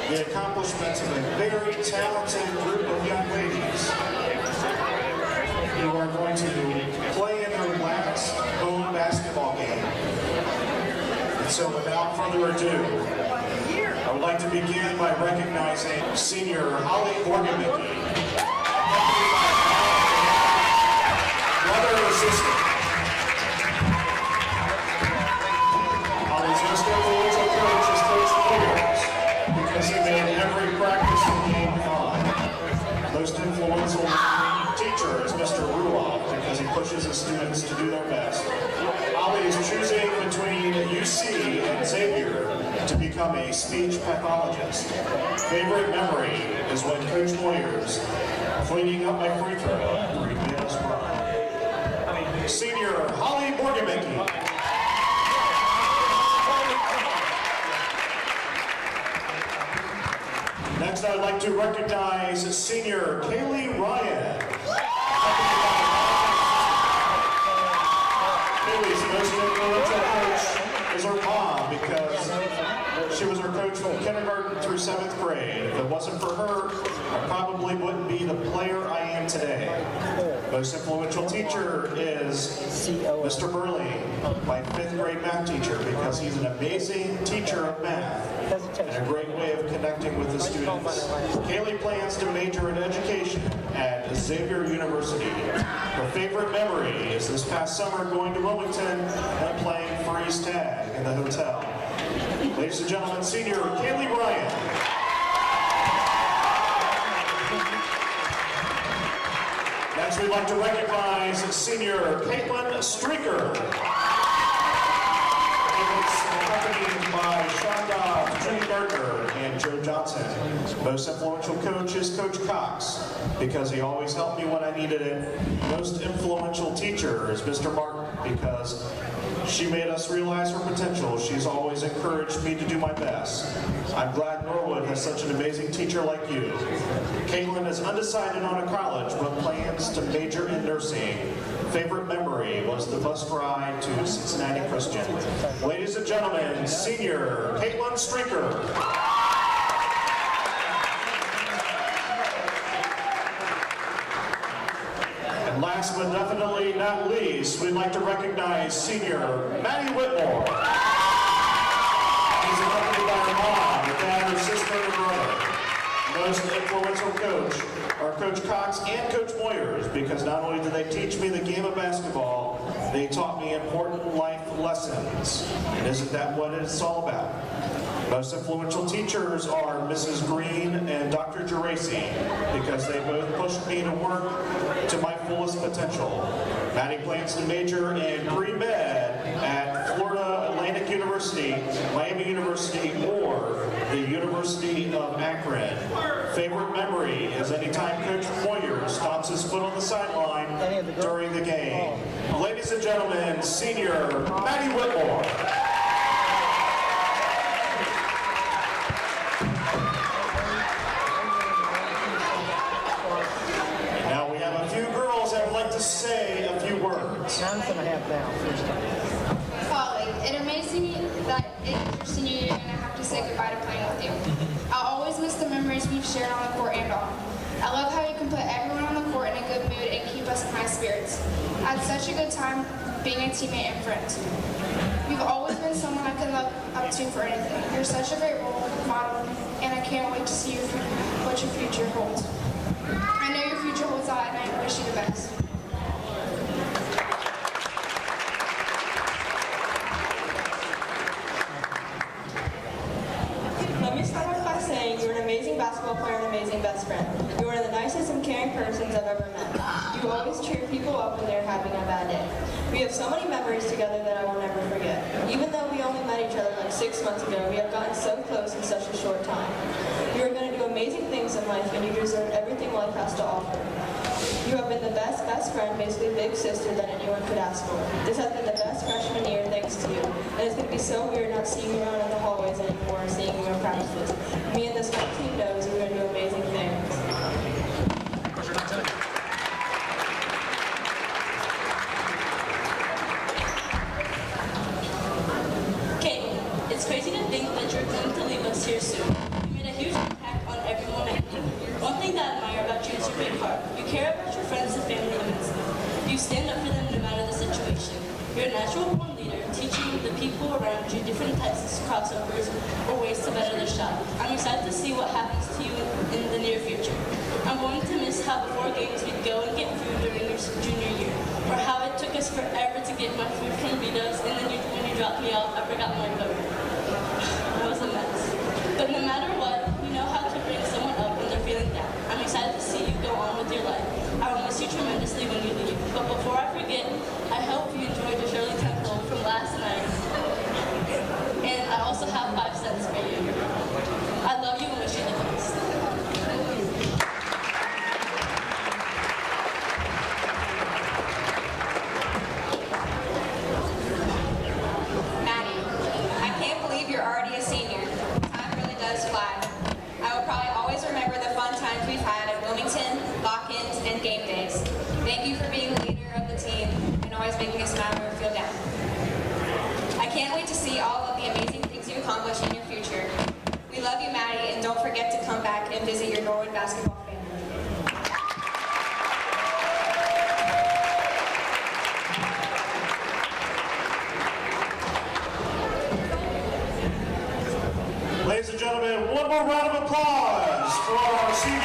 the accomplishments of a very talented group of young ladies who are going to play in their last home basketball game. And so without further ado, I would like to begin by recognizing senior Holly Morgan-Mickey, brother or sister. Holly's most influential coach is Coach Williams because he made every practice and game fun. Most influential teacher is Mr. Ruoff because he pushes his students to do their best. Holly is choosing between UC and Xavier to become a speech pathologist. Favorite memory is when Coach Moyers cleaning up my free throw after he made us run. Senior Holly Morgan-Mickey. Next, I'd like to recognize senior Kaylee Ryan. Kaylee's most influential coach is her mom because she was her coach from kindergarten through 7th grade. If it wasn't for her, I probably wouldn't be the player I am today. Most influential teacher is Mr. Burley, my 5th grade math teacher, because he's an amazing teacher of math and a great way of connecting with the students. Kaylee plans to major in education at Xavier University. Her favorite memory is this past summer going to Wilmington and playing freeze tag in the hotel. Ladies and gentlemen, senior Kaylee Ryan. Next, we'd like to recognize senior Caitlin Streaker. Accompanied by Shonda, Judy Gardner, and Joe Johnson. Most influential coach is Coach Cox because he always helped me when I needed it. Most influential teacher is Mr. Martin because she made us realize her potential. She's always encouraged me to do my best. I'm glad Norwood has such an amazing teacher like you. Caitlin is undecided on a college but plans to major in nursing. Favorite memory was the bus ride to Cincinnati Christian. Ladies and gentlemen, senior Caitlin Streaker. And last but definitely not least, we'd like to recognize senior Maddie Whitmore. He's accompanied by her mom, her dad, her sister, and her brother. Most influential coach are Coach Cox and Coach Moyers because not only did they teach me the game of basketball, they taught me important life lessons. And isn't that what it's all about? Most influential teachers are Mrs. Green and Dr. Geraci because they both pushed me to work to my fullest potential. Maddie plans to major in pre-med at Florida Atlantic University, Miami University, or the University of Akron. Favorite memory is anytime Coach Moyers stops his foot on the sideline during the game. Ladies and gentlemen, senior Maddie Whitmore. Now we have a few girls that would like to say a few words. Holly, it amazes me that in your senior year you're going to have to say goodbye to playing with you. I'll always miss the memories we've shared on the court and off. I love how you can put everyone on the court in a good mood and keep us in high spirits. I had such a good time being a teammate and friend. You've always been someone I can look up to for anything. You're such a great role model, and I can't wait to see what your future holds. I know your future holds out, and I wish you the best. Let me start off by saying you're an amazing basketball player and an amazing best friend. You're one of the nicest and caring persons I've ever met. You always cheer people up when they're having a bad day. We have so many memories together that I will never forget. Even though we only met each other like 6 months ago, we have gotten so close in such a short time. You are going to do amazing things in life, and you deserve everything life has to offer. You have been the best friend, basically big sister that anyone could ask for. This has been the best freshman year thanks to you. And it's going to be so weird not seeing you around in the hallways anymore and seeing you in practices. Me and this whole team knows you're going to do amazing things. Kate, it's crazy to think that you're going to leave us here soon. You made a huge crossovers, or ways to better the shot. I'm excited to see what happens to you in the near future. I'm going to miss how before games we'd go and get food during your junior year, or how it took us forever to get my food from Vito's, and then when you dropped me off, I forgot my coat. That was a mess. But no matter what, you know how to bring someone up when they're feeling down. I'm excited to see you go on with your life. I will miss you tremendously when you leave. But before I forget, I hope you enjoyed your Shirley Temple from last night. And I also have 5 cents for you. I love you and wish you the best. Maddie, I can't believe you're already a senior. Time really does fly. I will probably always remember the fun times we've had at Wilmington, lock-ins, and game days. Thank you for being the leader of the team and always making us smile when we feel down. I can't wait to see all of the amazing things you accomplish in your future. We love you, Maddie, and don't forget to come back and visit your Norwood basketball family. Ladies and gentlemen, one more round of applause for our seniors.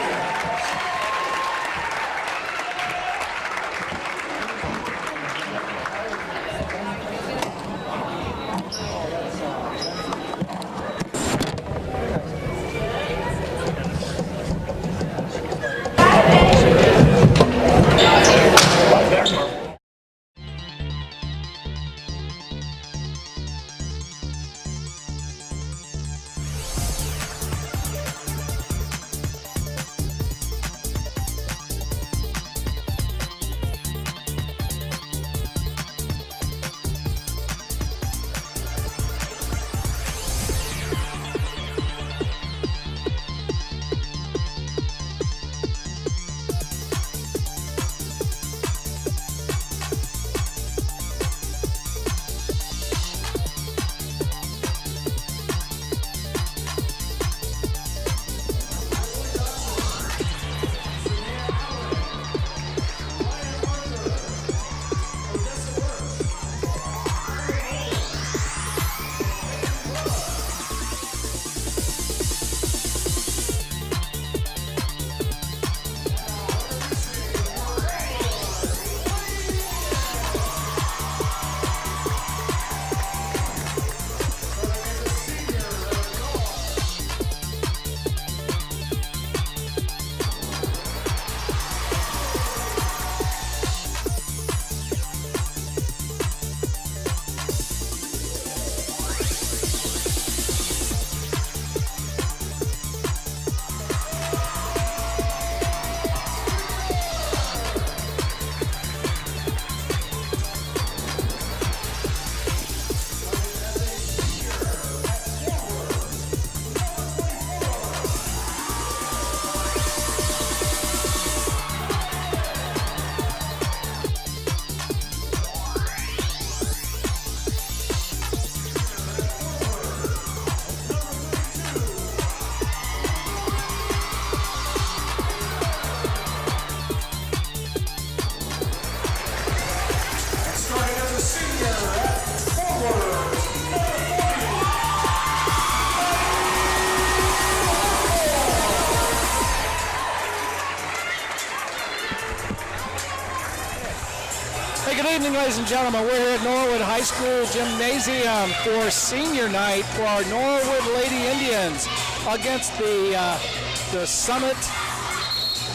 Hey, good evening, ladies and gentlemen. We're here at Norwood High School Gymnasium for senior night for our Norwood Lady Indians against the Summit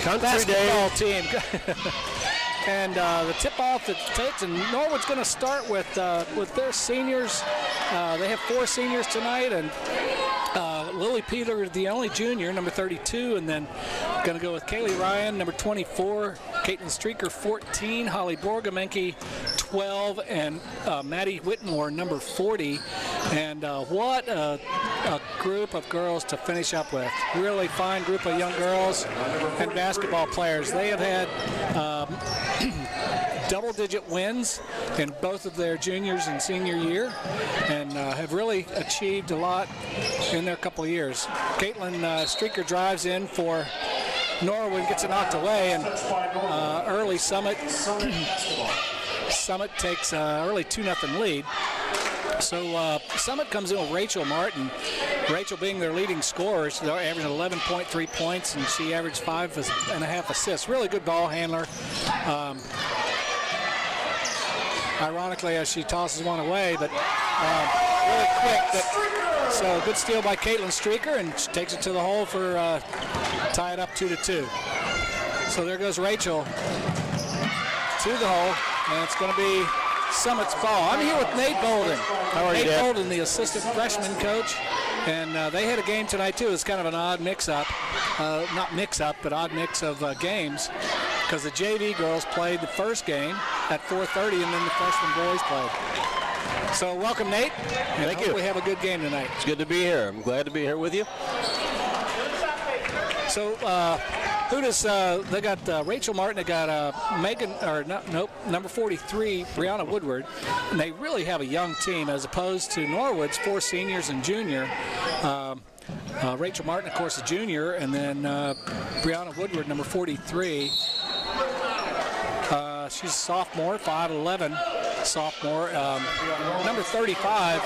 basketball team. And the tip-off that takes, and Norwood's going to start with their seniors. They have 4 seniors tonight, and Lily Peter, the only junior, number 32, and then going to go with Kaylee Ryan, number 24, Caitlin Streaker, 14, Holly Borgamenke, 12, and Maddie Whitmore, number 40. And what a group of girls to finish up with. Really fine group of young girls and basketball players. They have had double-digit wins in both of their juniors and senior year, and have really achieved a lot in their couple of years. Caitlin Streaker drives in for Norwood, gets it knocked away, and early Summit takes early 2-0 lead. So Summit comes in with Rachel Martin. Rachel being their leading scorer. She's averaging 11.3 points, and she averaged 5.5 assists. Really good ball handler. Ironically, as she tosses one away, but really quick. So good steal by Caitlin Streaker, and she takes it to the hole for tie it up 2-2. So there goes Rachel to the hole, and it's going to be Summit's ball. I'm here with Nate Bolden. How are you, Nate Dad? Bolden, the assistant freshman coach, and they had a game tonight too. It's kind of an odd mix-up, not mix-up, but odd mix of games, because the JV girls played the first game at 4:30, and then the freshman boys played. So welcome, Nate. Thank you. We have a good game tonight. It's good to be here. I'm glad to be here with you. So who does they got? Rachel Martin. They got number 43, Brianna Woodward, and they really have a young team as opposed to Norwood's 4 seniors and junior. Rachel Martin, of course, a junior, and then Brianna Woodward, number 43. She's a sophomore, 5'11", sophomore. Number 35,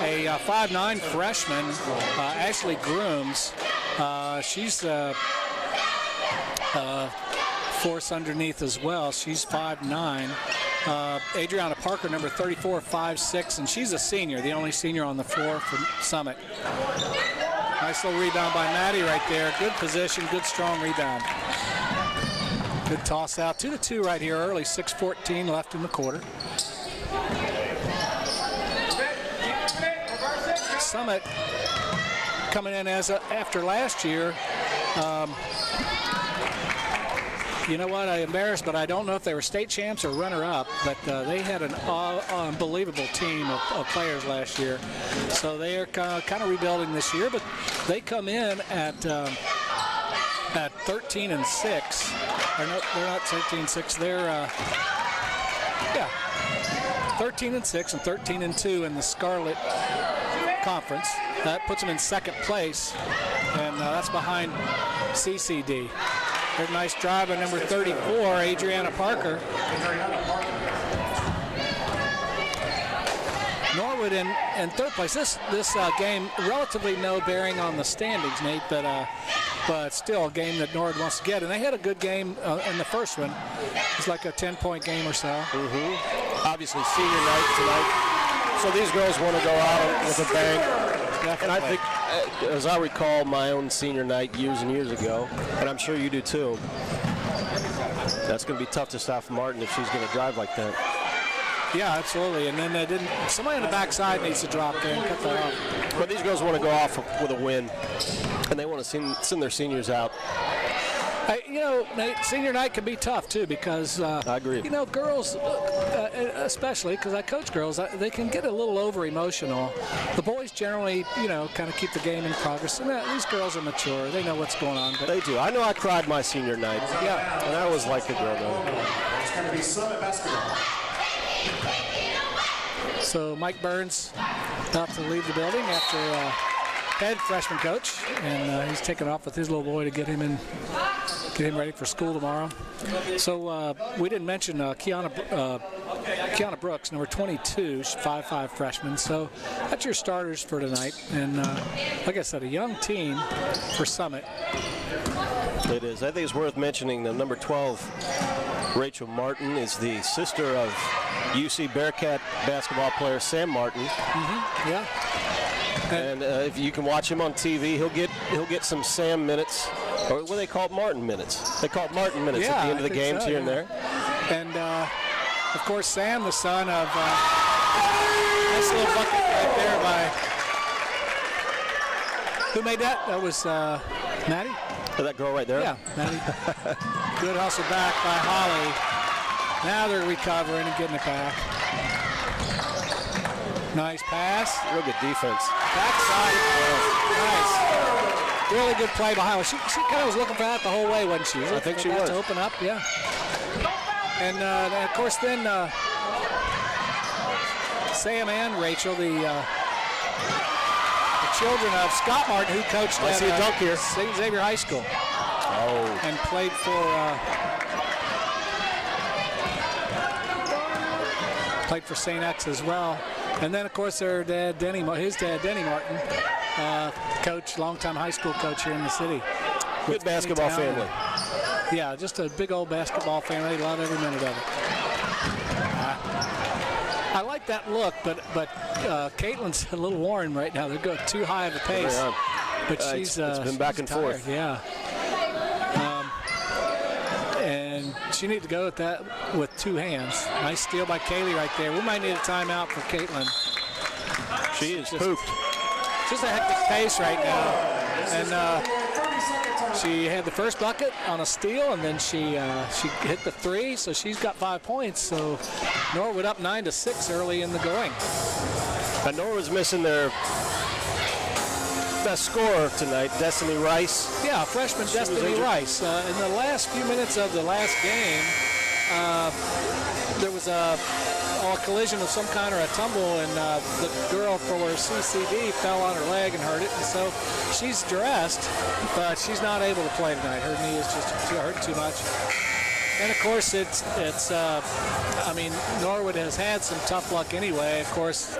a 5'9" freshman, Ashley Grooms. She's force underneath as well. She's 5'9". Adriana Parker, number 34, 5'6", and she's a senior, the only senior on the floor for Summit. Nice little rebound by Maddie right there. Good position, good strong rebound. Good toss out. 2-2 right here early. 6:14 left in the quarter. Summit coming in after last year. You know what? I'm embarrassed, but I don't know if they were state champs or runner-up. But they had an unbelievable team of players last year. So they are kind of rebuilding this year. But they come in at 13-6. Or no, they're not 13-6. They're 13-6 and 13-2 in the Scarlet Conference. That puts them in second place, and that's behind CCD. There's a nice drive by number 34, Adriana Parker. Norwood in third place. This game relatively no bearing on the standings, Nate, but still a game that Norwood wants to get. And they had a good game in the first one. It's like a 10-point game or so. Obviously, senior night tonight. So these girls want to go out with a bang. Definitely. And I think, as I recall my own senior night years and years ago, and I'm sure you do too, that's going to be tough to stop Martin if she's going to drive like that. Yeah, absolutely. And then somebody on the backside needs to drop there and cut that off. But these girls want to go off with a win, and they want to send their seniors out. Nate, senior night can be tough too because I agree. Girls, especially because I coach girls, they can get a little over emotional. The boys generally, kind of keep the game in progress. And these girls are mature; they know what's going on. But They do. I know I cried my senior night. Yeah. And I was like a girl though. It's going to be Summit basketball. So Mike Burns about to leave the building after head freshman coach, and he's taking off with his little boy to get him ready for school tomorrow. So we didn't mention Kiana Brooks, number 22, she's 5'5" freshman. So that's your starters for tonight. And like I said, a young team for Summit. It is. I think it's worth mentioning that number 12, Rachel Martin, is the sister of UC Bearcat basketball player Sam Martin. Yeah. And if you can watch him on TV, he'll get some Sam minutes, or what do they call it, Martin minutes. They call it Martin minutes at the end of the games here and there. And of course, Sam, the son of nice little bucket right there by who made that? That was Maddie. Oh, that girl right there. Yeah, Maddie. Good hustle back by Holly. Now they're recovering and getting it back. Nice pass. Real good defense. Backside. Nice. Really good play by Holly. She kind of was looking for that the whole way, wasn't she? I think she was. To open up, yeah. And of course then Sam and Rachel, the children of Scott Martin, who coached I see a dunk here. St. Xavier High School. Oh. And played for St. X as well. And then, of course, their dad, his dad, Denny Martin, coach, longtime high school coach here in the city. Good basketball family. Yeah, just a big old basketball family. Love every minute of it. I like that look, but Caitlin's a little worn right now. They're going too high of a pace. But she's it's been back and tired. forth. Yeah. And she needs to go at that with two hands. Nice steal by Kaylee right there. We might need a timeout for Caitlin. She is pooped. Just a hectic pace right now. And she had the first bucket on a steal, and then she hit the three, so she's got 5 points. So Norwood up 9-6 early in the going. And Norwood's missing their best scorer tonight, Destiny Rice. Yeah, freshman Destiny Rice. In the last few minutes of the last game, there was a collision of some kind or a tumble, and the girl for CCD fell on her leg and hurt it. And so she's dressed, but she's not able to play tonight. Her knee is just hurt too much. And of course, I mean, Norwood has had some tough luck anyway. Of course,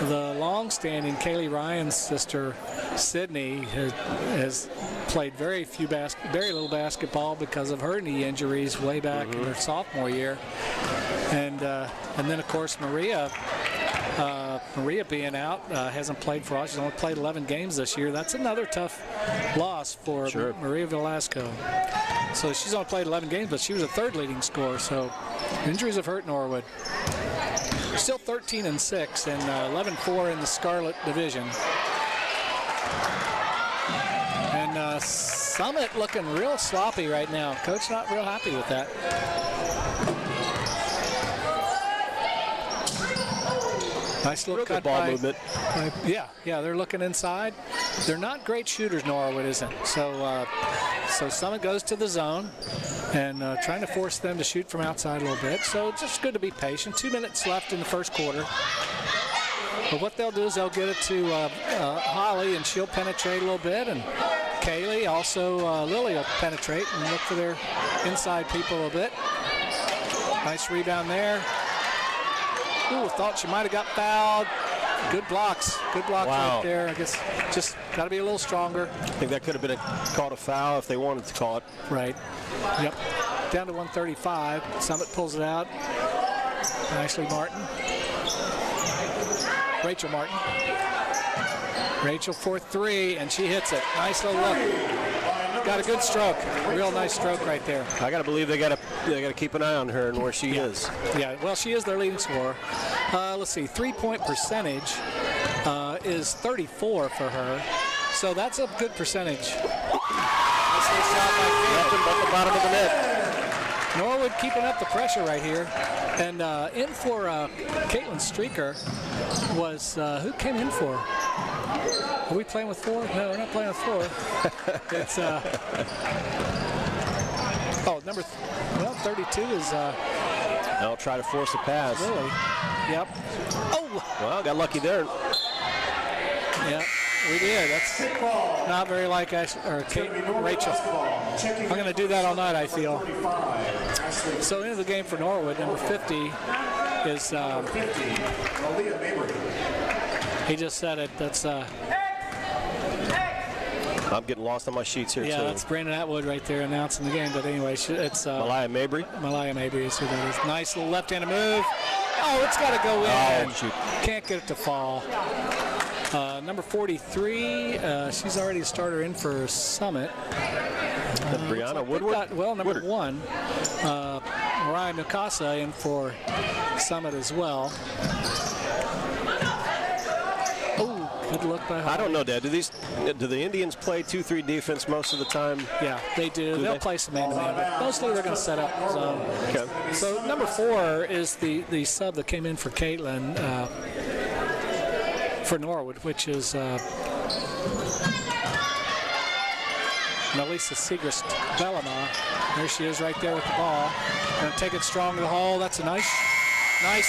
the long-standing Kaylee Ryan's sister, Sydney, has played very little basketball because of her knee injuries way back in her sophomore year. And then, of course, Maria being out, hasn't played for us. She's only played 11 games this year. That's another tough loss for Maria Velasco. So she's only played 11 games, but she was a third leading scorer. So injuries have hurt Norwood. Still 13-6 and 11-4 in the Scarlet Division. And Summit looking real sloppy right now. Coach not real happy with that. Nice little cut ball movement. Yeah, they're looking inside. They're not great shooters, Norwood isn't. So Summit goes to the zone and trying to force them to shoot from outside a little bit. So it's just good to be patient. 2 minutes left in the first quarter. But what they'll do is they'll get it to Holly, and she'll penetrate a little bit. And Kaylee, also Lily will penetrate and look for their inside people a little bit. Nice rebound there. Ooh, thought she might have got fouled. Good blocks right there. I guess just got to be a little stronger. I think that could have been called a foul if they wanted to call it. Right. Yep. Down to 135. Summit pulls it out. Nicely, Martin. Rachel Martin. Rachel for three, and she hits it. Nice little look. Got a good stroke. A real nice stroke right there. I got to believe they got to keep an eye on her and where she is. Yeah, well, she is their leading scorer. Let's see, three-point percentage is 34 for her. So that's a good percentage. Nothing but the bottom of the net. Norwood keeping up the pressure right here. And in for Caitlin Streaker was, who came in for? Are we playing with four? No, we're not playing with four. It's, number 32 is... I'll try to force a pass. Really? Yep. Oh! Well, got lucky there. Yep, we did. That's not very like Rachel. I'm going to do that all night, I feel. So into the game for Norwood, number 50 is... he just said it. That's... I'm getting lost on my sheets here, too. Yeah, that's Brandon Atwood right there announcing the game. But anyway, it's... Malaya Mabry? Malaya Mabry is who that is. Nice little left-handed move. Oh, it's got to go in. Oh, shoot. Can't get it to fall. Number 43, she's already a starter in for Summit. Brianna Woodward? Number 1, Mariah Mikasa in for Summit as well. Oh, good look by Holly. I don't know, Dad. Do the Indians play 2-3 defense most of the time? Yeah, they do. They'll play some man-to-man, but mostly they're going to set up zone. Okay. So number 4 is the sub that came in for Caitlin for Norwood, which is Melissa Segrist Bellama. There she is right there with the ball. Going to take it strong to the hole. That's a nice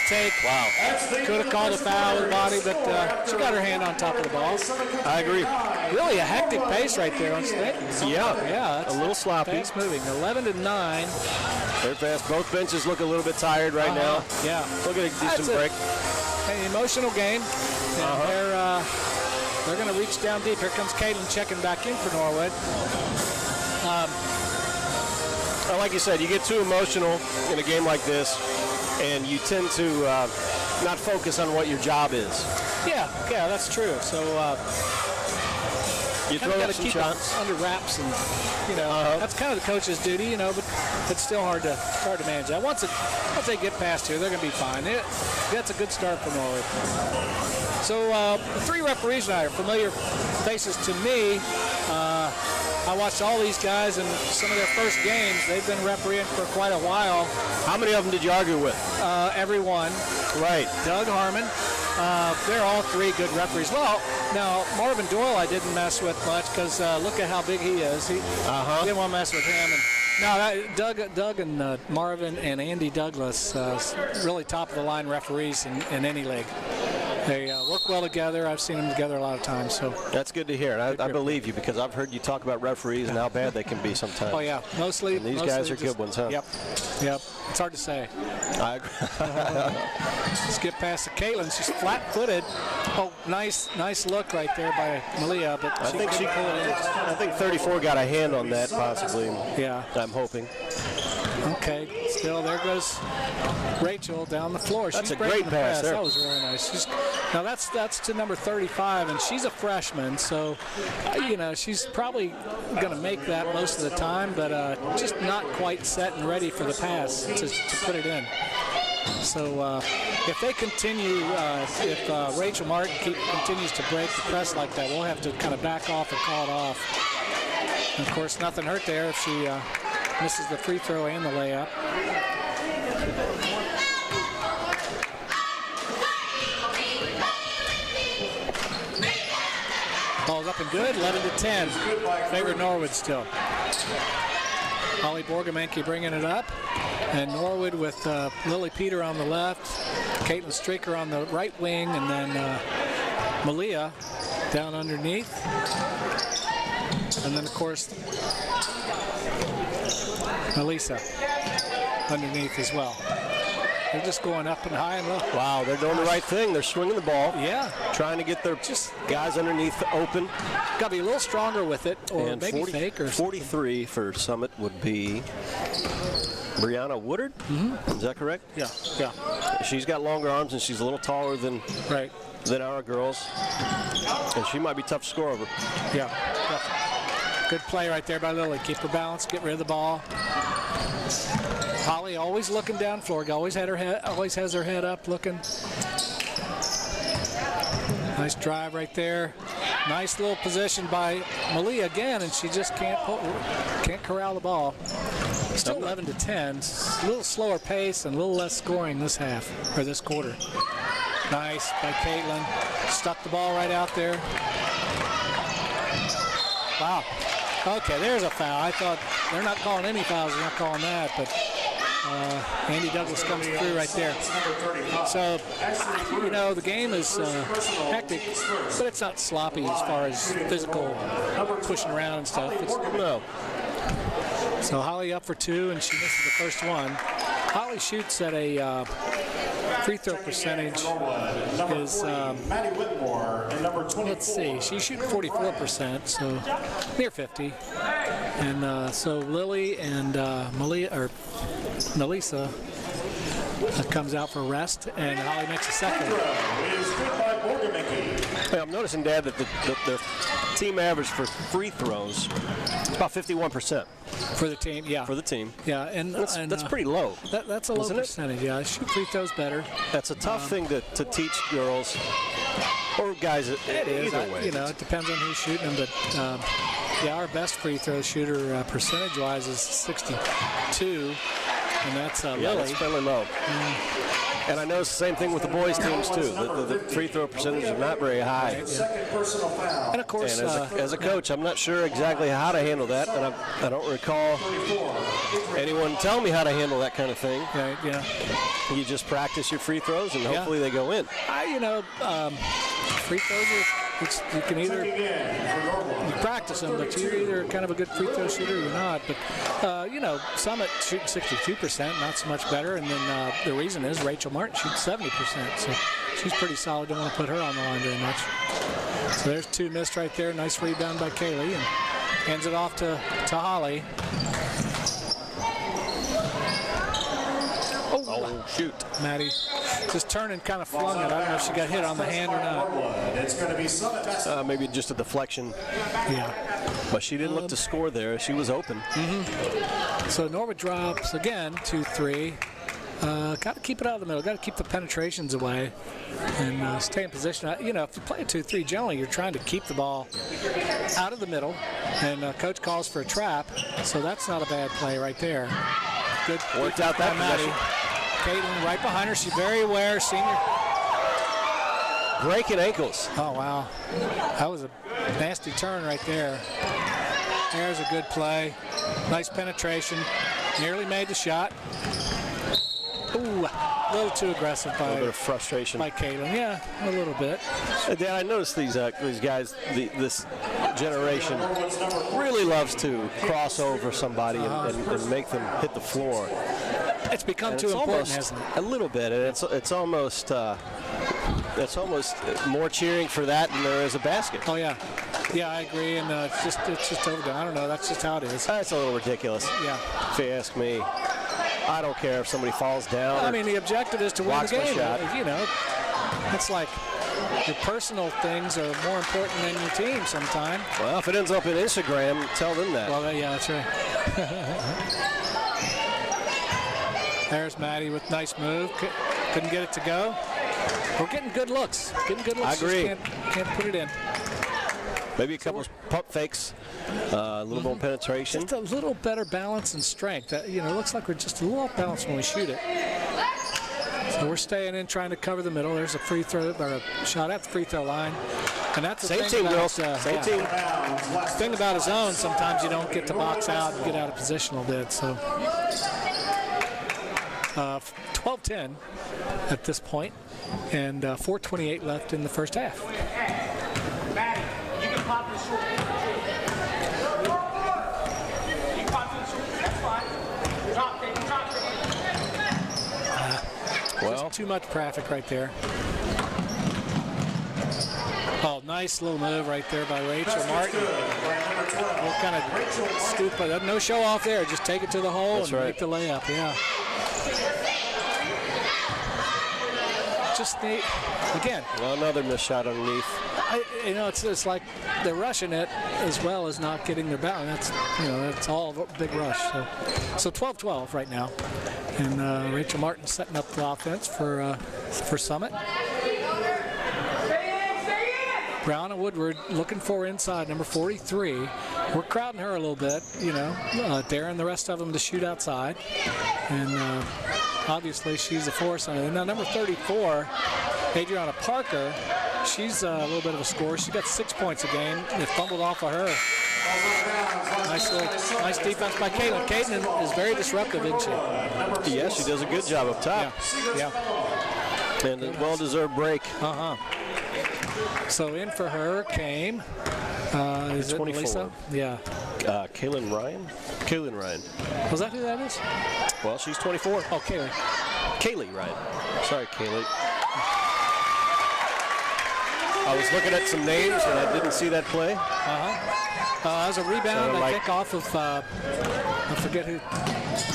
take. Wow. Could have called a foul with the body, but she got her hand on top of the ball. I agree. Really a hectic pace right there, don't you think? Yeah. That's a little sloppy. Pace moving. 11-9. Very fast. Both benches look a little bit tired right now. Yeah. Look at a decent break. an emotional game. And they're going to reach down deep. Here comes Caitlin checking back in for Norwood. Like you said, you get too emotional in a game like this, and you tend to not focus on what your job is. Yeah, that's true. So you throw got up to some keep shots. it under wraps, and that's kind of the coach's duty, but it's still hard to manage that. Once they get past here, they're going to be fine. That's a good start for Norwood. So the three referees tonight are familiar faces to me. I watched all these guys in some of their first games. They've been refereeing for quite a while. How many of them did you argue with? Everyone. Right. Doug Harmon. They're all three good referees. Well, now Marvin Doyle I didn't mess with much because look at how big he is. He didn't want to mess with him. Doug and Marvin and Andy Douglas, really top of the line referees in any league. They work well together. I've seen them together a lot of times. So that's good to hear. And I believe you because I've heard you talk about referees and how bad they can be sometimes. Oh yeah, mostly. And these guys are good ones, huh? Yep. It's hard to say. I agree. Skip past to Caitlin. She's flat-footed. Oh, nice look right there by Malia, but I think 34 got a hand on that possibly. Yeah. I'm hoping. Okay, still there goes Rachel down the floor. That's she's a great pass there. That was really nice. Now that's to number 35, and she's a freshman, so she's probably going to make that most of the time, but just not quite set and ready for the pass to put it in. So if they continue, if Rachel Martin continues to break the press like that, we'll have to kind of back off and call it off. And of course, nothing hurt there if she misses the free throw and the layup. Ball's up and good, 11-10. Favor Norwood still. Holly Borgamenke bringing it up. And Norwood with Lily Peter on the left, Caitlin Streaker on the right wing, and then Malia down underneath. And then, of course, Melissa underneath as well. They're just going up and high and low. Wow, they're doing the right thing. They're swinging the ball. Yeah. Trying to get their guys underneath open. Got to be a little stronger with it, or and maybe fake or 43 for Summit would be Brianna Woodard. Is that correct? Yeah. She's got longer arms and she's a little taller than our girls. And she might be tough to score over. Yeah. Good play right there by Lily. Keep her balance, get rid of the ball. Holly always looking down floor. Always has her head up looking. Nice drive right there. Nice little position by Malia again, and she just can't corral the ball. Still 11-10. A little slower pace and a little less scoring this half, or this quarter. Nice by Caitlin. Stuck the ball right out there. Wow. Okay, there's a foul. I thought they're not calling any fouls. They're not calling that, but Andy Douglas comes through right there. So, the game is hectic, but it's not sloppy as far as physical pushing around and stuff. No. So Holly up for two, and she misses the first one. Holly shoots at a free throw percentage is, let's see, she's shooting 44%, so near 50. And so Lily and Melissa comes out for a rest, and Holly makes a second. Hey, I'm noticing, Dad, that the team average for free throws about 51%. For the team, yeah. For the team. Yeah, and that's pretty low. That's a low percentage, yeah. Shoot free throws better. That's a tough thing to teach girls or guys either way. It depends on who's shooting them, but our best free throw shooter percentage-wise is 62, and that's Lily. That's fairly low. And I know it's the same thing with the boys' teams, too. The free throw percentages are not very high. And, of course, as a coach, I'm not sure exactly how to handle that, and I don't recall anyone tell me how to handle that kind of thing. Right, yeah. You just practice your free throws, and hopefully they go in. Free throws are, you can either practice them, but you're either kind of a good free throw shooter or you're not. But, Summit shooting 62%, not so much better. And then the reason is Rachel Martin shoots 70%. So she's pretty solid. Don't want to put her on the line very much. So there's 2 missed right there. Nice rebound by Kaylee. And hands it off to Holly. Oh, shoot. Maddie just turned and kind of flung it. I don't know if she got hit on the hand or not. It's going to be Summit basketball. Maybe just a deflection. Yeah. But she didn't look to score there. She was open. So Norwood drops again, 2-3. Got to keep it out of the middle. Got to keep the penetrations away and stay in position. If you play a 2-3, generally you're trying to keep the ball out of the middle. And coach calls for a trap, so that's not a bad play right there. Good. Worked out that Maddie. Caitlin right behind her. She's very aware, senior. Breaking ankles. Oh, wow. That was a nasty turn right there. There's a good play. Nice penetration. Nearly made the shot. Ooh, a little too aggressive A little bit of frustration. by Caitlin. Yeah, a little bit. Dan, I noticed these guys, this generation really loves to cross over somebody and make them hit the floor. It's become And too it's important, almost, hasn't it? a little bit, and it's almost more cheering for that than there is a basket. Oh, yeah. Yeah, I agree, and it's just overdone. I don't know. That's just how it is. That's a little ridiculous, Yeah. if you ask me. I don't care if somebody falls down. I mean, the objective is to win the blocks my game. shot. It's like your personal things are more important than your team sometimes. Well, if it ends up in Instagram, tell them that. Well, yeah, that's right. There's Maddie with nice move. Couldn't get it to go. We're getting good looks. I agree. Just can't put it in. Maybe a couple of pump fakes, a little more penetration. Just a little better balance and strength. It looks like we're just a little off balance when we shoot it. So we're staying in, trying to cover the middle. There's a free throw or a shot at the free throw line, and that's the Same thing team, about, girls. Same team. The thing about a zone, sometimes you don't get to box out and get out of position a little bit. So 12-10 at this point, and 4:28 left in the first half. Maddie, you can pop the short. You pop the short. That's fine. Drop it. Well, Too much traffic right there. Oh, nice little move right there by Rachel Martin. What kind of stupid? No show off there. Just take it to the hole That's and right. make the layup. Yeah. Just again. well, another missed shot underneath. It's like they're rushing it as well as not getting their balance. That's all a big rush. So 12-12 right now, and Rachel Martin setting up the offense for Summit. Brown and Woodward looking for inside, number 43. We're crowding her a little bit, daring the rest of them to shoot outside, and obviously she's a force on it. Now number 34, Adriana Parker. She's a little bit of a scorer. She got 6 points a game. It fumbled off of her. Nice defense by Caitlin. Caitlin is very disruptive, isn't she? Yes, she does a good job up top. Yeah. And a well-deserved break. So in for her came, is it 24. Lisa? Yeah. Kaylin Ryan? Kaylin Ryan. Was that who that is? Well, she's 24. Oh, Kaylee. Kaylee Ryan. Sorry, Kaylee. I was looking at some names and I didn't see that play. As a rebound, So, I think off of, I forget who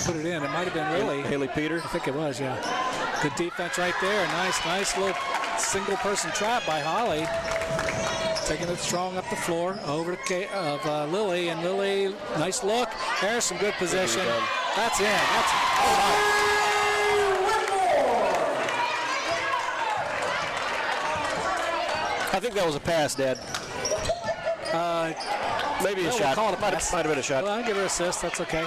put it in. It might have been Lily. Haley Peter. I think it was, yeah. Good defense right there. Nice little single-person trap by Holly. Taking it strong up the floor, over to Lily, and Lily, nice look. There's some good position. That's in. I think that was a pass, Dad. Maybe a shot. We'll Might have been a shot. Well, I'll give her an assist. That's okay.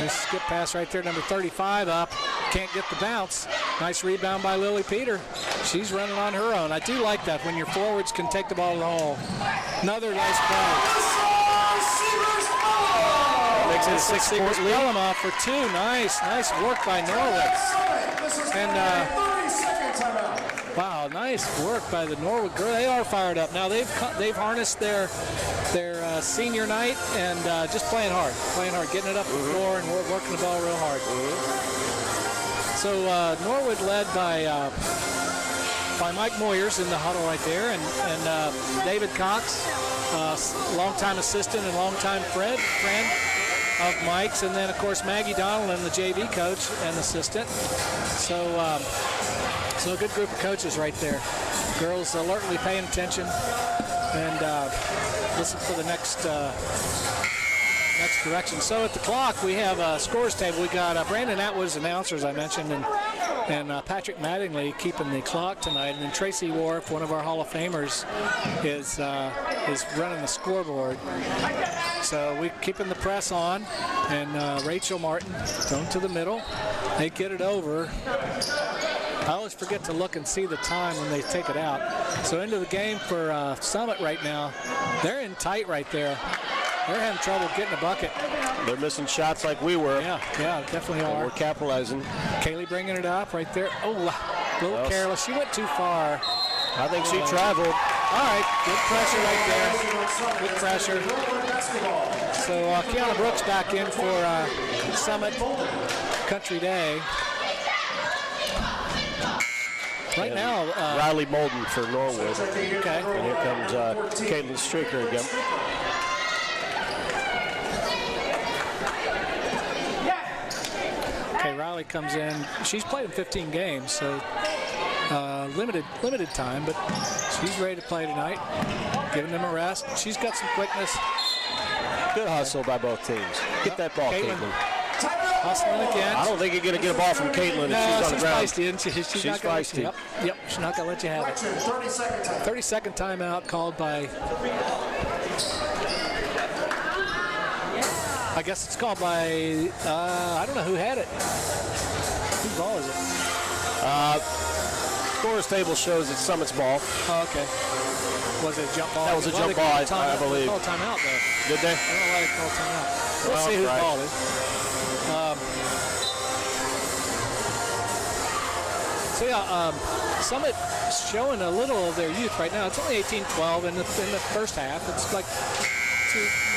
Nice skip pass right there. Number 35 up. Can't get the bounce. Nice rebound by Lily Peter. She's running on her own. I do like that when your forwards can take the ball to the hole. Another nice play. Makes it a 6-point lead. Off for two. Nice work by Norwood. And Wow, nice work by the Norwood girls. They are fired up. Now they've harnessed their senior night and just playing hard, getting it up the floor and we're working the ball real hard. So Norwood led by Mike Moyers in the huddle right there, and David Cox, longtime assistant and longtime friend of Mike's, and then of course Maggie Donaldson, the JV coach and assistant. So a good group of coaches right there. Girls alertly paying attention and listen for the next direction. So at the clock we have a scores table. We got Brandon Atwood as announcer, as I mentioned, and Patrick Mattingly keeping the clock tonight, and then Tracy Wharf, one of our Hall of Famers, is running the scoreboard. So we're keeping the press on, and Rachel Martin thrown to the middle. They get it over. I always forget to look and see the time when they take it out. So into the game for Summit right now. They're in tight right there. They're having trouble getting a bucket. They're missing shots like we were. Yeah, definitely are. We're capitalizing. Kaylee bringing it up right there. Oh, a little careless. She went too far. I think she traveled. All right, good pressure right there. Good pressure. So Kiana Brooks back in for Summit Country Day. Right now, Riley Molden for Norwood. Okay. And here comes Caitlin Stricker again. Okay, Riley comes in. She's played in 15 games, so limited time, but she's ready to play tonight. Giving them a rest. She's got some quickness. Good hustle by both teams. Get that ball, Caitlin. Hustling again. I don't think you're going to get a ball from Caitlin if she's on the ground. Feisty, isn't she? She's not gonna feisty. Yep, she's not going to let you have it. 30-second timeout called by... I guess it's called by... I don't know who had it. Whose ball is it? Scores table shows it's Summit's ball. Oh, okay. Was it a jump ball? That was a jump ball, I believe. They called timeout, though. Did they? I don't know why they called timeout. We'll see whose ball it is. So yeah, Summit showing a little of their youth right now. It's only 18-12 in the first half. It's like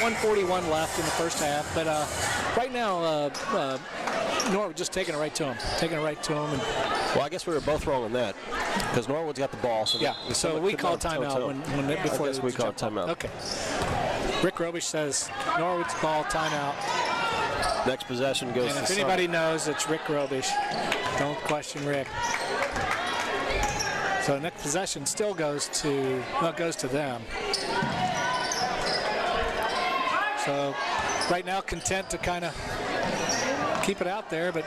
1:41 left in the first half. But right now, Norwood just taking it right to them. And, well, I guess we were both wrong on that because Norwood's got the ball. So yeah, so we called timeout before we called timeout. Okay. Rick Robish says Norwood's ball timeout. Next possession goes to If anybody knows, it's Rick Robish. Don't question Rick. So next possession still goes to them. So right now content to kind of keep it out there, but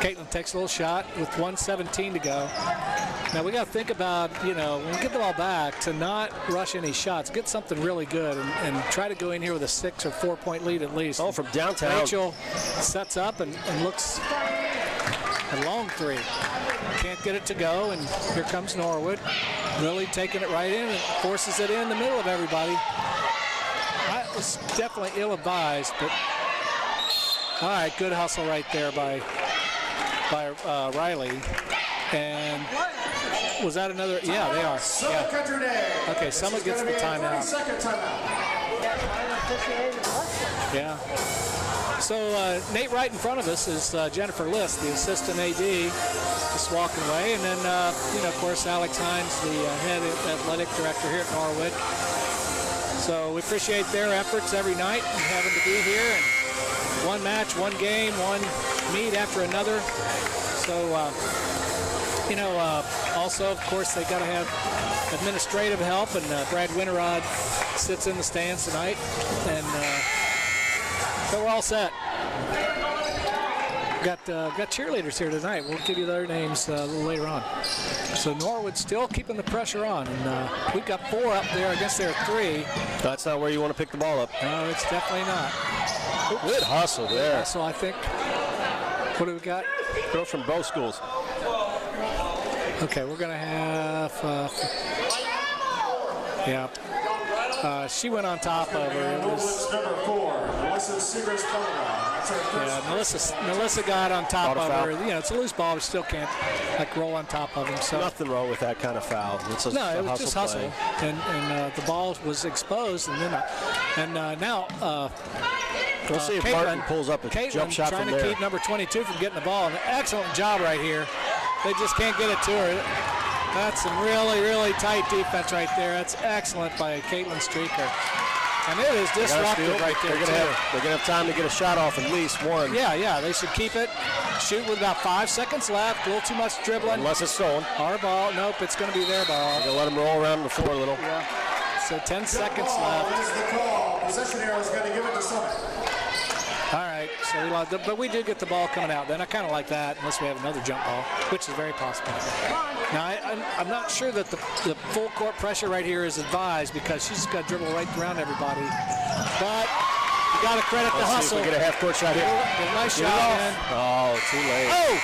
Caitlin takes a little shot with 1:17 to go. Now we got to think about, when we get the ball back, to not rush any shots, get something really good, and try to go in here with a 6 or 4 point lead at least. Oh, from downtown. Rachel sets up and looks a long three. Can't get it to go, and here comes Norwood. Really taking it right in and forces it in the middle of everybody. That was definitely ill-advised, but all right, good hustle right there by Riley. And was that another? Yeah, they are. Yeah. Okay, Summit gets the timeout. Yeah. So Nate right in front of us is Jennifer List, the assistant AD, just walking away. And then, of course, Alex Hines, the head athletic director here at Norwood. So we appreciate their efforts every night and having to be here. And one match, one game, one meet after another. So, also, of course, they got to have administrative help. And Brad Winterrod sits in the stands tonight. And so we're all set. Got cheerleaders here tonight. We'll give you their names a little later on. So Norwood still keeping the pressure on, and we've got 4 up there against their 3. That's not where you want to pick the ball up. No, it's definitely not. Good hustle there. So I think, what do we got? Girls from both schools. Okay, we're going to have, she went on top of her. It was, Norwood's number 4, Melissa Seegers-Pellerin. That's her first. yeah, Melissa got on top Caught a of foul. her. You know, it's a loose ball, but still can't like roll on top of him. So Nothing wrong with that kind of foul. It's no, a it was just hustle, play. and the ball was exposed, and then now. We'll see if Caitlin- Martin pulls up a Caitlin jump shot trying from to there. keep number 22 from getting the ball. An excellent job right here. They just can't get it to her. That's some really, really tight defense right there. That's excellent by Caitlin Streaker. And it is disruptive right there, They're gonna have time to get a shot off at least one. Yeah, they should keep it. Shoot with about 5 seconds left. A little too much dribbling. Unless it's stolen. Our ball. Nope, it's going to be their ball. They're gonna let them roll around the floor a little. Yeah. So 10 seconds Ball left. is the call. Possession arrow is going to give it to Summit. All right, so we lost, but we do get the ball coming out. Then I kind of like that, unless we have another jump ball, which is very possible. Now, I'm not sure that the full court pressure right here is advised because she's got to dribble right around everybody. But you got to credit the Let's see hustle. if we get a half court shot here. Get a nice Get it shot, off. man. Oh, too late. Oh,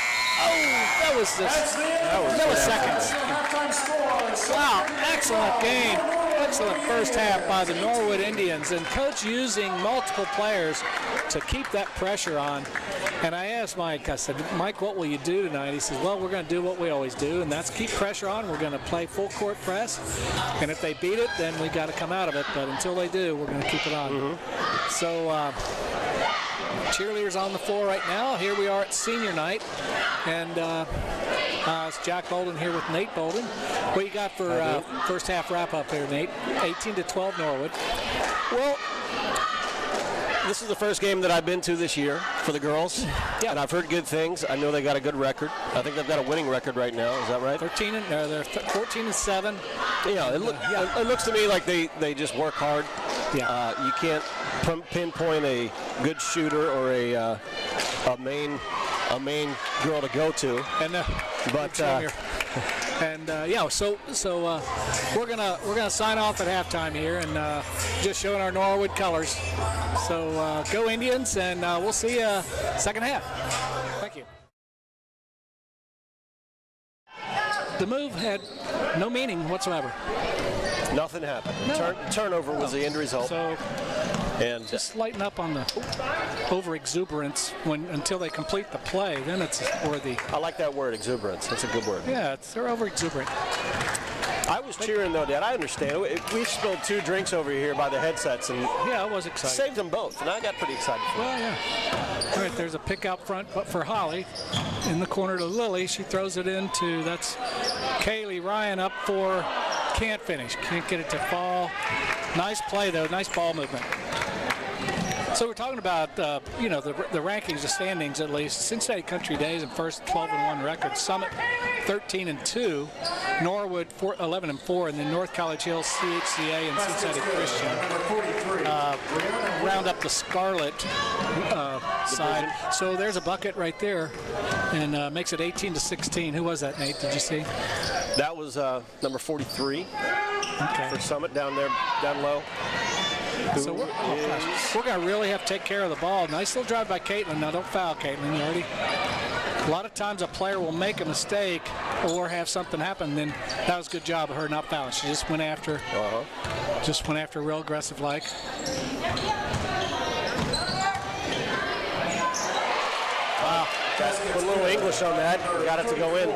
that was just That's the end. milliseconds. Halftime score. Wow, excellent game. Excellent first half by the Norwood Indians, and coach using multiple players to keep that pressure on. And I asked Mike, I said, Mike, what will you do tonight? He says, well, we're going to do what we always do, and that's keep pressure on. We're going to play full court press, and if they beat it, then we got to come out of it. But until they do, we're going to keep it on. So cheerleaders on the floor right now. Here we are at senior night, and it's Jack Bolden here with Nate Bolden. What you got for first half wrap up here, Nate? 18-12 Norwood. Well, this is the first game that I've been to this year for the girls, and I've heard good things. I know they got a good record. I think they've got a winning record right now. Is that right? 13 and they're 14-7. Yeah, it looks to me like they just work hard. Yeah. You can't pinpoint a good shooter or a main girl to go to. And But so we're gonna sign off at halftime here, and just showing our Norwood colors. So go Indians, and we'll see you second half. Thank you. The move had no meaning whatsoever. nothing happened. No. Turnover was the end result. So And just lighten up on the over exuberance until they complete the play. Then it's worthy. I like that word, exuberance. That's a good word. Yeah, they're over exuberant. I was cheering though, Dad. I understand. We spilled 2 drinks over here by the headsets and Yeah, I was excited. saved them both, and I got pretty excited for it. Well, yeah. All right, there's a pick out front but for Holly. In the corner to Lily. She throws it into, that's Kaylee Ryan up for, can't finish. Can't get it to fall. Nice play, though. Nice ball movement. So we're talking about, the rankings, the standings at least. Cincinnati Country Days in first 12-1 record. Summit 13-2. Norwood 11-4, and then North College Hills, CHCA, and Cincinnati Christian round up the Scarlet side. So there's a bucket right there, and makes it 18-16. Who was that, Nate? Did you see? That was number 43 Okay. for Summit down there, down low. So we're going to really have to take care of the ball. Nice little drive by Caitlin. Now, don't foul, Caitlin. You already. A lot of times a player will make a mistake or have something happen. Then that was a good job of her not fouling. She just went after. Just went after real aggressive like. Wow. Put a little English on that. Got it to go in.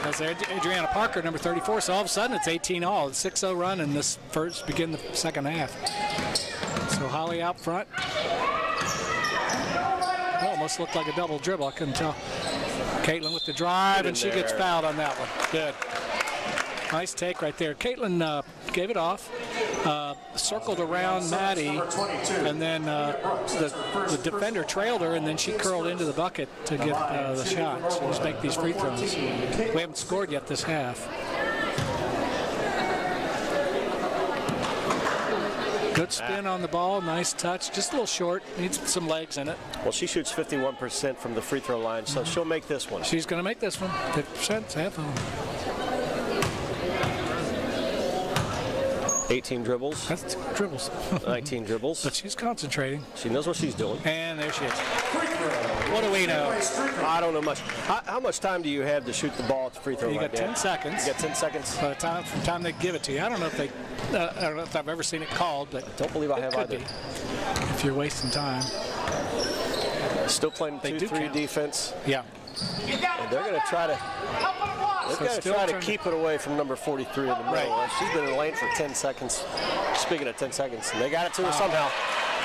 That's Adriana Parker, number 34. So all of a sudden it's 18-all. It's 6-0 run, and this begin the second half. So Holly out front. It almost looked like a double dribble. I couldn't tell. Caitlin with the drive, and she gets fouled on that one. Good. Nice take right there. Caitlin gave it off, circled around Maddie, and then the defender trailed her, and then she curled into the bucket to get the shot. So just make these free throws. We haven't scored yet this half. Good spin on the ball, nice touch, just a little short, needs some legs in it. Well, she shoots 51% from the free throw line, so she'll make this one. She's going to make this one, 50%, half of them. 18 dribbles. That's dribbles. 19 dribbles. But she's concentrating. She knows what she's doing. And there she is. Free throw. What do we know? I don't know much. How much time do you have to shoot the ball at the free throw You line? got 10 seconds. You got 10 seconds. By the time they give it to you. I don't know if they. I don't know if I've ever seen it called, but Don't believe I have could either. be. If you're wasting time. Still playing They do 2-3 count. defense. Yeah. And they're going to try to. They've got to still try to trying to- keep it away from number 43 in the middle. Right. She's been in the lane for 10 seconds. Speaking of 10 seconds, and they got it to her somehow.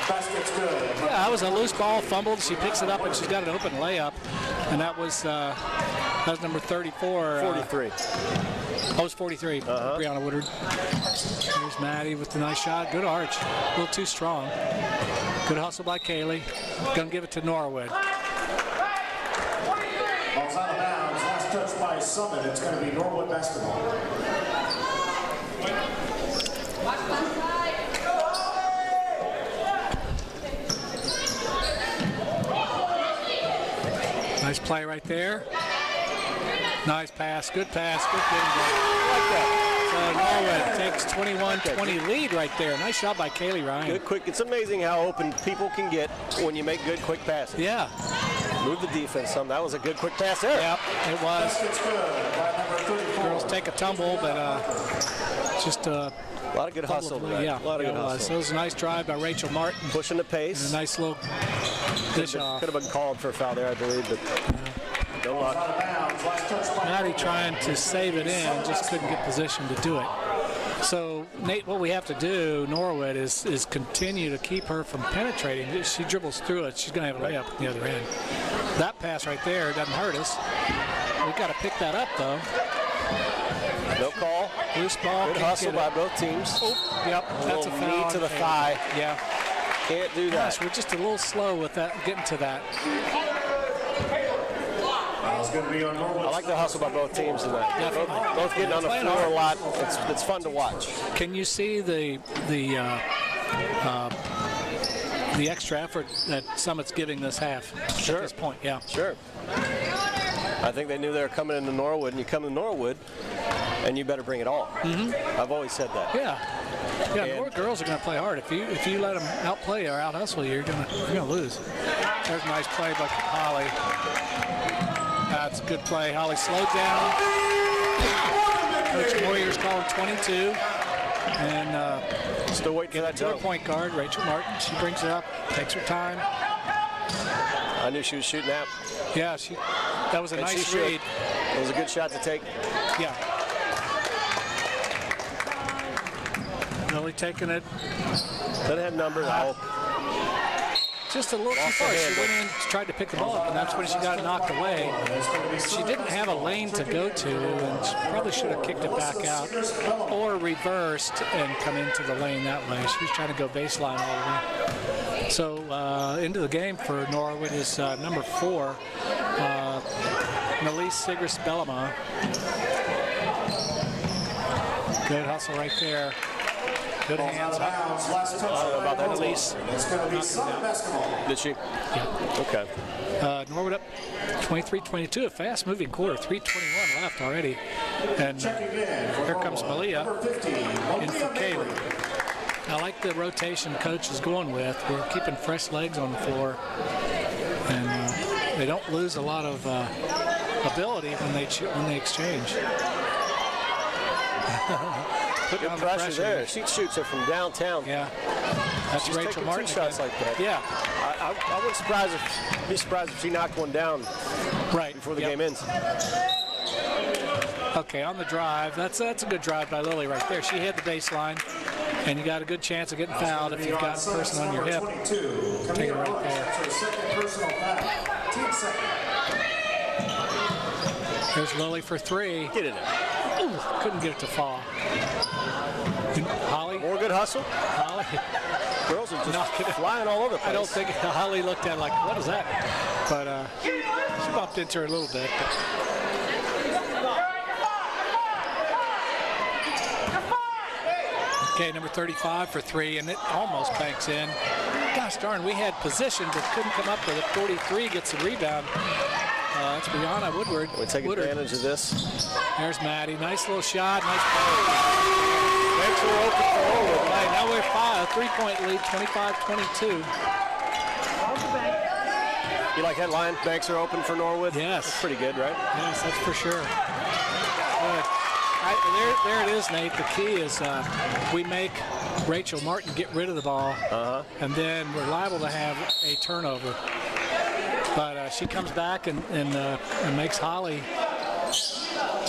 Basket's good. Yeah, that was a loose ball, fumbled. She picks it up and she's got an open layup, and that was number 34. 43. That was 43. Brianna Woodward. There's Maddie with the nice shot. Good arch. A little too strong. Good hustle by Kaylee. Gonna give it to Norwood. Ball's out of bounds. Last touch by Summit. It's going to be Norwood basketball. Nice play right there. Nice pass. Good pass. Good game. So Norwood takes 21-20 lead right there. Nice shot by Kaylee Ryan. Good, quick. It's amazing how open people can get when you make good, quick passes. Yeah. Move the defense some. That was a good, quick pass there. Yep, it was. Basket's good by number 34. Girls take a tumble, but just A lot of good hustle. Tonight. yeah. A lot of yeah, good it was. hustle. So it was a nice drive by Rachel Martin. Pushing the And pace. a nice little dish off. Could have been called for a foul there, I believe, but no luck. Out of bounds. Last touch by Maddie trying to save it in, just couldn't get position to do it. So, Nate, what we have to do, Norwood, is continue to keep her from penetrating. If she dribbles through it, she's going to have a layup at the other end. That pass right there doesn't hurt us. We've got to pick that up, though. No call. Loose ball. Good can't hustle get by it. both teams. Yep, that's a Little foul. knee to the on Kaylee. thigh. Yeah. Can't do that. Gosh, we're just a little slow with that, getting to that. Foul's going to be on Norwood. I like the hustle by both teams tonight. Definitely. Both getting on the Playing floor hard. a lot. It's fun to watch. Can you see the extra effort that Summit's giving this half Sure. at this point? Yeah. Sure. I think they knew they were coming into Norwood, and you come to Norwood, and you better bring it all. I've always said that. Yeah. Yeah, And- more girls are going to play hard. If you let them outplay or out hustle you, you're gonna lose. There's a nice play by Holly. That's a good play. Holly slowed down. Coach Moyer's calling 22, and Still waiting for that to her jump. point guard, Rachel Martin. She brings it up, takes her time. I knew she was shooting that. Yeah, that was a And she nice should. read. It was a good shot to take. Yeah. Lily taking it Doesn't have numbers. Oh, just a little too Off the far. She head. went in, tried to pick the ball up, and that's when she got knocked away. She didn't have a lane to go to, and she probably should have kicked it back out or reversed and come into the lane that way. She was trying to go baseline all the way. So into the game for Norwood is number 4, Melise Sigris-Bellama. Good hustle right there. Good Ball's out hands. of bounds. Last touch by about that, Norwood. Elise. It's going to be Summit basketball. did she? Okay. Norwood up 23-22, a fast-moving quarter, 3:21 left already. And Checking in for here comes Norwood. Malia Number 50, in for Malia Kaylee. Mabry. I like the rotation coach is going with. We're keeping fresh legs on the floor, and they don't lose a lot of ability when they exchange. Putting Good on the pressure there. She shoots it from downtown. Yeah, that's She's Rachel taking Martin. 2 shots like that. Yeah, I wouldn't be surprised if she knocked one down right. before the Yep. game ends. Okay, on the drive. That's a good drive by Lily right there. She hit the baseline, and you got a good chance of getting fouled if you've got a person on your hip. 22. Take it right Camila there. Brooks, her second personal foul. Team second. There's Lily for 3. Get in there. Ooh, couldn't get it to fall. Holly? More good hustle. Holly? Girls are just Knock it. flying all over the place. I don't think Holly looked at it like, what is that? But she bumped into her a little bit. But. Okay, number 35 for 3, and it almost banks in. Gosh darn, we had position but couldn't come up with it. 43 gets the rebound. That's Brianna Woodward. We take Woodard. advantage of this. There's Maddie. Nice little shot. Nice play. Next we're open for Norwood. Right, now we're 3-point lead, 25-22. You like that line? Banks are open for Norwood? Yes. That's pretty good, right? Yes, that's for sure. Good. There it is, Nate. The key is we make Rachel Martin get rid of the ball, and then we're liable to have a turnover. But she comes back and makes Holly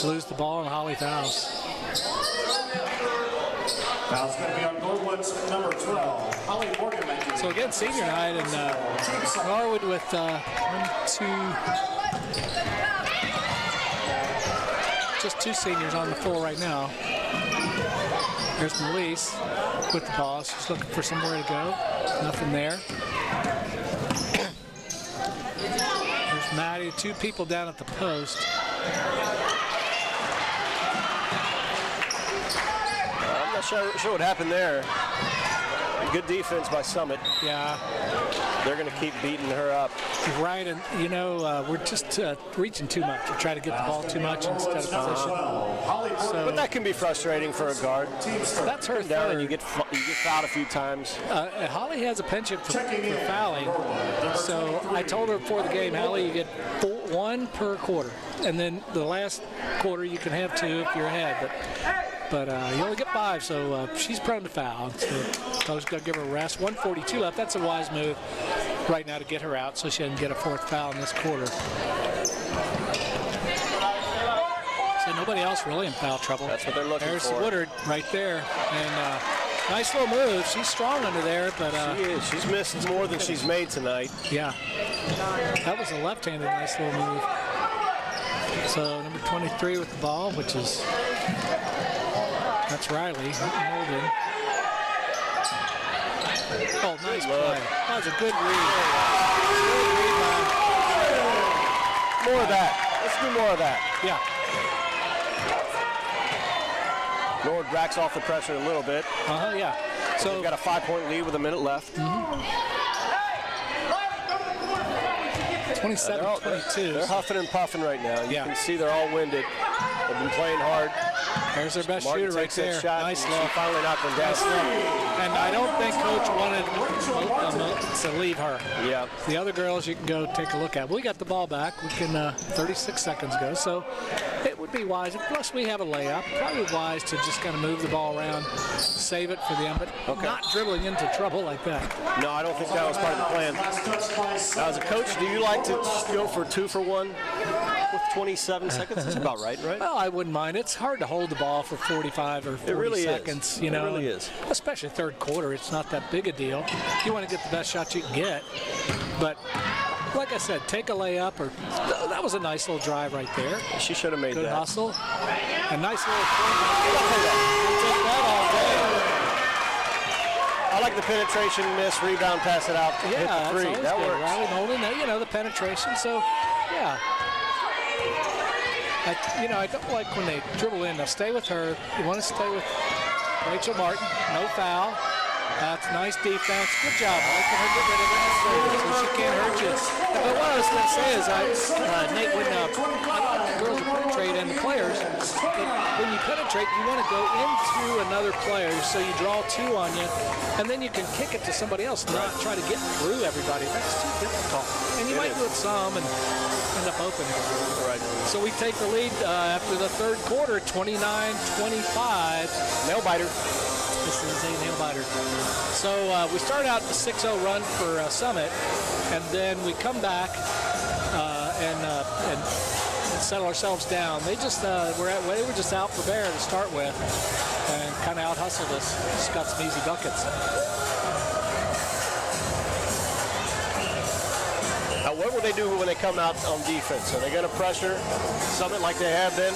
lose the ball, and Holly fouls. Now it's going to be on Norwood's number 12, Holly Morgan. So again, senior night, and Norwood with 1, 2, just 2 seniors on the floor right now. There's Melise with the ball. She's looking for somewhere to go. Nothing there. There's Maddie, 2 people down at the post. I'm not sure what happened there. Good defense by Summit. Yeah. They're going to keep beating her up. Right, and you know, we're just reaching too much. We're trying to get the ball too much instead of position. So, But that can be frustrating for a guard. that's her Down third. and you get fouled a few times. Holly has a penchant for fouling, so I told her before the game, Holly, you get 1 per quarter, and then the last quarter you can have 2 if you're ahead. But you only get 5, so she's prone to foul. So coach got to give her a rest. 1:42 left. That's a wise move right now to get her out, so she doesn't get a 4th foul in this quarter. So nobody else really in foul trouble. That's what they're looking There's for. Woodard right there, and nice little move. She's strong under there, but She is. She's missed more than she's made tonight. yeah, that was a left-handed nice little move. So number 23 with the ball, which is that's Riley Holden. Oh, nice play. That was a good read. More of that. Let's do more of that. Yeah. Norwood backs off the pressure a little bit. Yeah. So We've got a 5-point lead with a minute left. 27-22. They're huffing and puffing right now. You Yeah. can see they're all winded. They've been playing hard. There's their best Martin shooter right takes that there. shot. Nice and look. she finally knocked one down. Nice look. And I don't think Coach wanted to leave her. Yeah. The other girls you can go take a look at. We got the ball back. We can 36 seconds ago, so it would be wise. Plus we have a layup. Probably wise to just kind of move the ball around, save it for them, but not dribbling into trouble like that. No, I don't think that was part of the plan. Now, as a coach, do you like to go for 2 for 1 with 27 seconds? That's about right? Well, I wouldn't mind. It's hard to hold the ball for 45 or 40 really is. seconds. You know, It really is. Especially third quarter. It's not that big a deal. You want to get the best shot you can get. But like I said, take a layup. Or that was a nice little drive right there. She should have made Good that. hustle. A nice little thing. Take that all I like the penetration, miss, rebound, pass it out, day. hit Yeah, the that's 3. always That good. works. Riley Holden, you know, the penetration. So, yeah. I don't like when they dribble in. Now stay with her. You want to stay with Rachel Martin. No foul. That's nice defense. Good job making her get rid of it so she can't hurt you. But what I was going to say is, Nate, when the girls penetrate and the players, when you penetrate, you want to go into another player so you draw 2 on you, and then you can kick it to somebody else, not try to get through everybody. That's too difficult. And you might do it some and end up open. Right. So we take the lead after the third quarter, 29-25. Nail biter. This is a nail biter. So we start out the 6-0 run for Summit, and then we come back and settle ourselves down. They just they were just out for bear to start with, and kind of out hustled us. Just got some easy buckets. Now, what will they do when they come out on defense? Are they going to pressure Summit like they have been?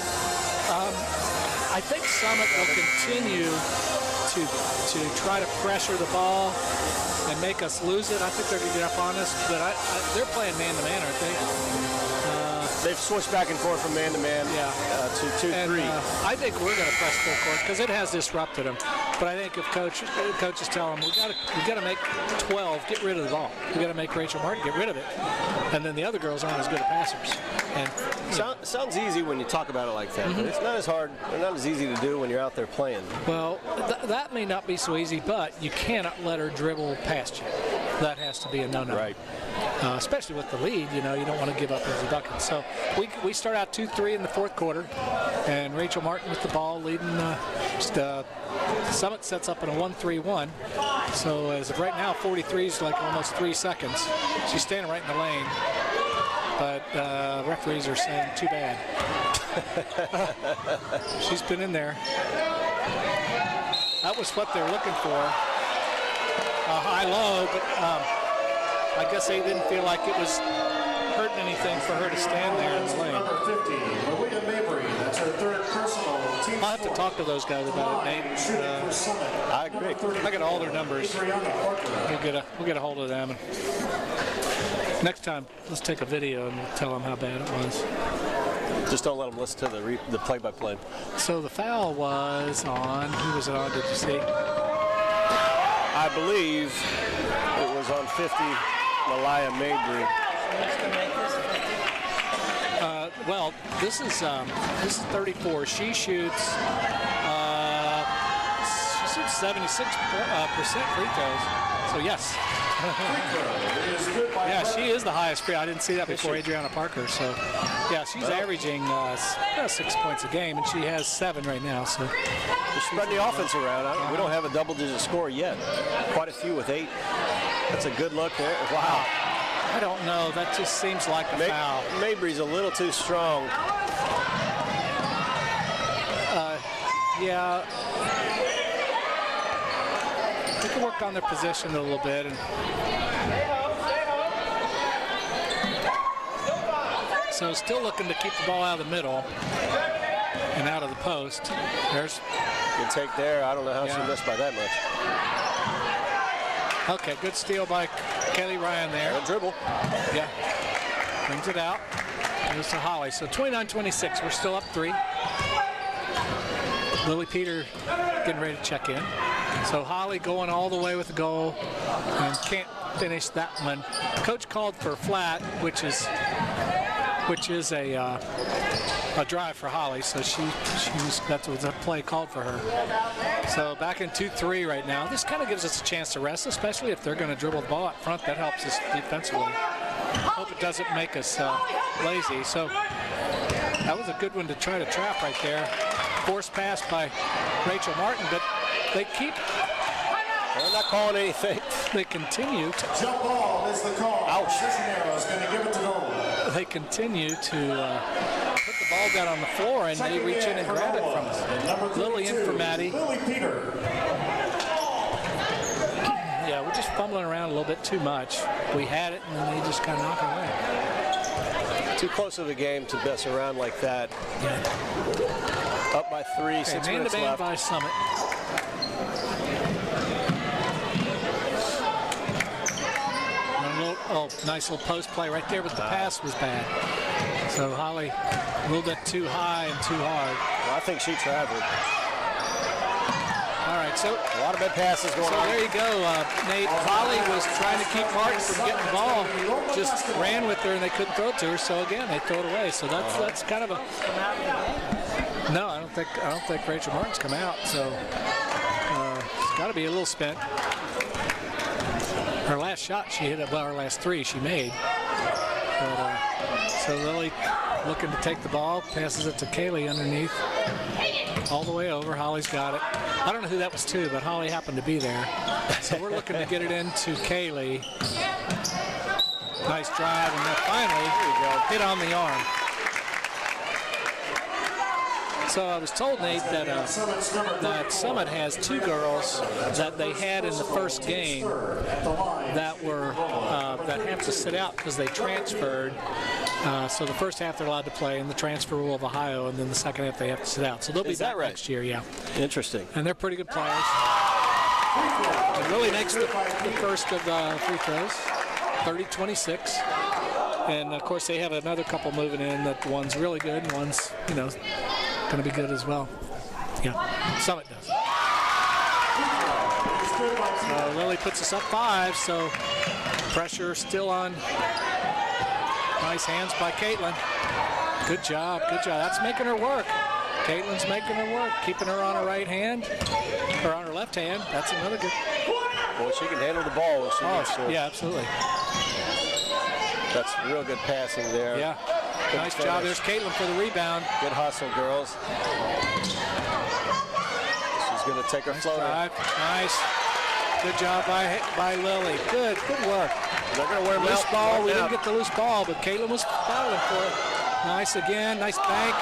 I think Summit will continue to try to pressure the ball and make us lose it. I think they're going to get up on us, but they're playing man-to-man, aren't they? They've switched back and forth from man-to-man to 2-3. I think we're going to press full court because it has disrupted them. But I think if coaches tell them, we got to make 12 get rid of the ball. We got to make Rachel Martin get rid of it, and then the other girls aren't as good at passers. And sounds easy when you talk about it like that, but it's not as hard, not as easy to do when you're out there playing. Well, that may not be so easy, but you cannot let her dribble past you. that has to be a no-no. Right. Especially with the lead, you don't want to give up as a bucket. So we start out 2-3 in the fourth quarter, and Rachel Martin with the ball leading. Summit sets up in a 1-3-1. So as of right now, 43 is like almost 3 seconds. She's standing right in the lane, but referees are saying too bad. She's been in there. That was what they're looking for. High-low, but I guess they didn't feel like it was hurting anything for her to stand there in the lane. Number 50, Maria Mabry. That's her third personal. Team I'll have to talk to those guys about it, Nate. I agree. I got all their numbers. We'll get a hold of them. And next time, let's take a video and we'll tell them how bad it was. Just don't let them listen to the play-by-play. So the foul was on. Who was it on? Did you see? I believe it was on 50, Malia Mabry. Well, this is 34. She shoots 76% free throws. So yes. Yeah, she is the highest free. I didn't see that before Adriana Parker. So yeah, she's averaging 6 points a game, and she has 7 right now. So They're spreading the offense around. We don't have a double-digit score yet. Quite a few with 8. That's a good look there. Wow. I don't know. That just seems like a foul. Mabry's a little too strong. Yeah. They can work on their position a little bit. And so still looking to keep the ball out of the middle and out of the post. There's Good take there. I don't know how she missed by that much. Okay, good steal by Kelly Ryan there. Good dribble. Yeah. Brings it out. Goes to Holly. So 29-26. We're still up 3. Lily Peter getting ready to check in. So Holly going all the way with the goal and can't finish that one. Coach called for a flat, which is a drive for Holly. So that was a play called for her. So back in 2-3 right now. This kind of gives us a chance to rest, especially if they're going to dribble the ball up front. That helps us defensively. Hope it doesn't make us lazy. So that was a good one to try to trap right there. Forced pass by Rachel Martin, but they keep. They're not calling anything. They continue to. Jump ball is the call. Ouch. Cisneros going to give it to Norwood. They continue to put the ball down on the floor, and they reach in and grab it from us. Lily in for Maddie. Lily Peter. Yeah, we're just fumbling around a little bit too much. We had it, and then they just kind of knock it away. Too close of a game to mess around like that. Up by 3, 6 minutes left. By Summit. Nice little post play right there, but the pass was bad. So Holly a little bit too high and too hard. Well, I think she traveled. All right, so a lot of bad passes going on. So there you go, Nate. Holly was trying to keep Martin from getting the ball, just ran with her and they couldn't throw it to her. So again, they throw it away. So that's kind of a. No, I don't think Rachel Martin's come out. So it's got to be a little spent. Her last shot she hit, well, her last 3 she made. But, so Lily looking to take the ball, passes it to Kaylee underneath. All the way over, Holly's got it. I don't know who that was to, but Holly happened to be there. So we're looking to get it into Kaylee. Nice drive, and then finally hit on the arm. So I was told, Nate, that Summit has 2 girls that they had in the first game that were that have to sit out because they transferred. So the first half they're allowed to play in the transfer rule of Ohio, and then the second half they have to sit out. So they'll be back next year, yeah. Interesting. And they're pretty good players. And Lily makes the first of free throws, 30-26. And of course they have another couple moving in. That one's really good, and one's going to be good as well. Yeah, Summit does. Lily puts us up 5, so pressure still on. Nice hands by Caitlin. Good job, good job. That's making her work. Caitlin's making her work, keeping her on her right hand, or on her left hand. That's another good. Well, she can handle the ball when she needs to. Yeah, absolutely. That's real good passing there. Yeah. Good Nice finish. job. There's Caitlin for the rebound. Good hustle, girls. She's going to take her floater. Drive. Nice. Good job by Lily. Good work. They're going to wear Loose out. ball. We didn't get the loose ball, but Caitlin was battling for it. Nice again. Nice bank.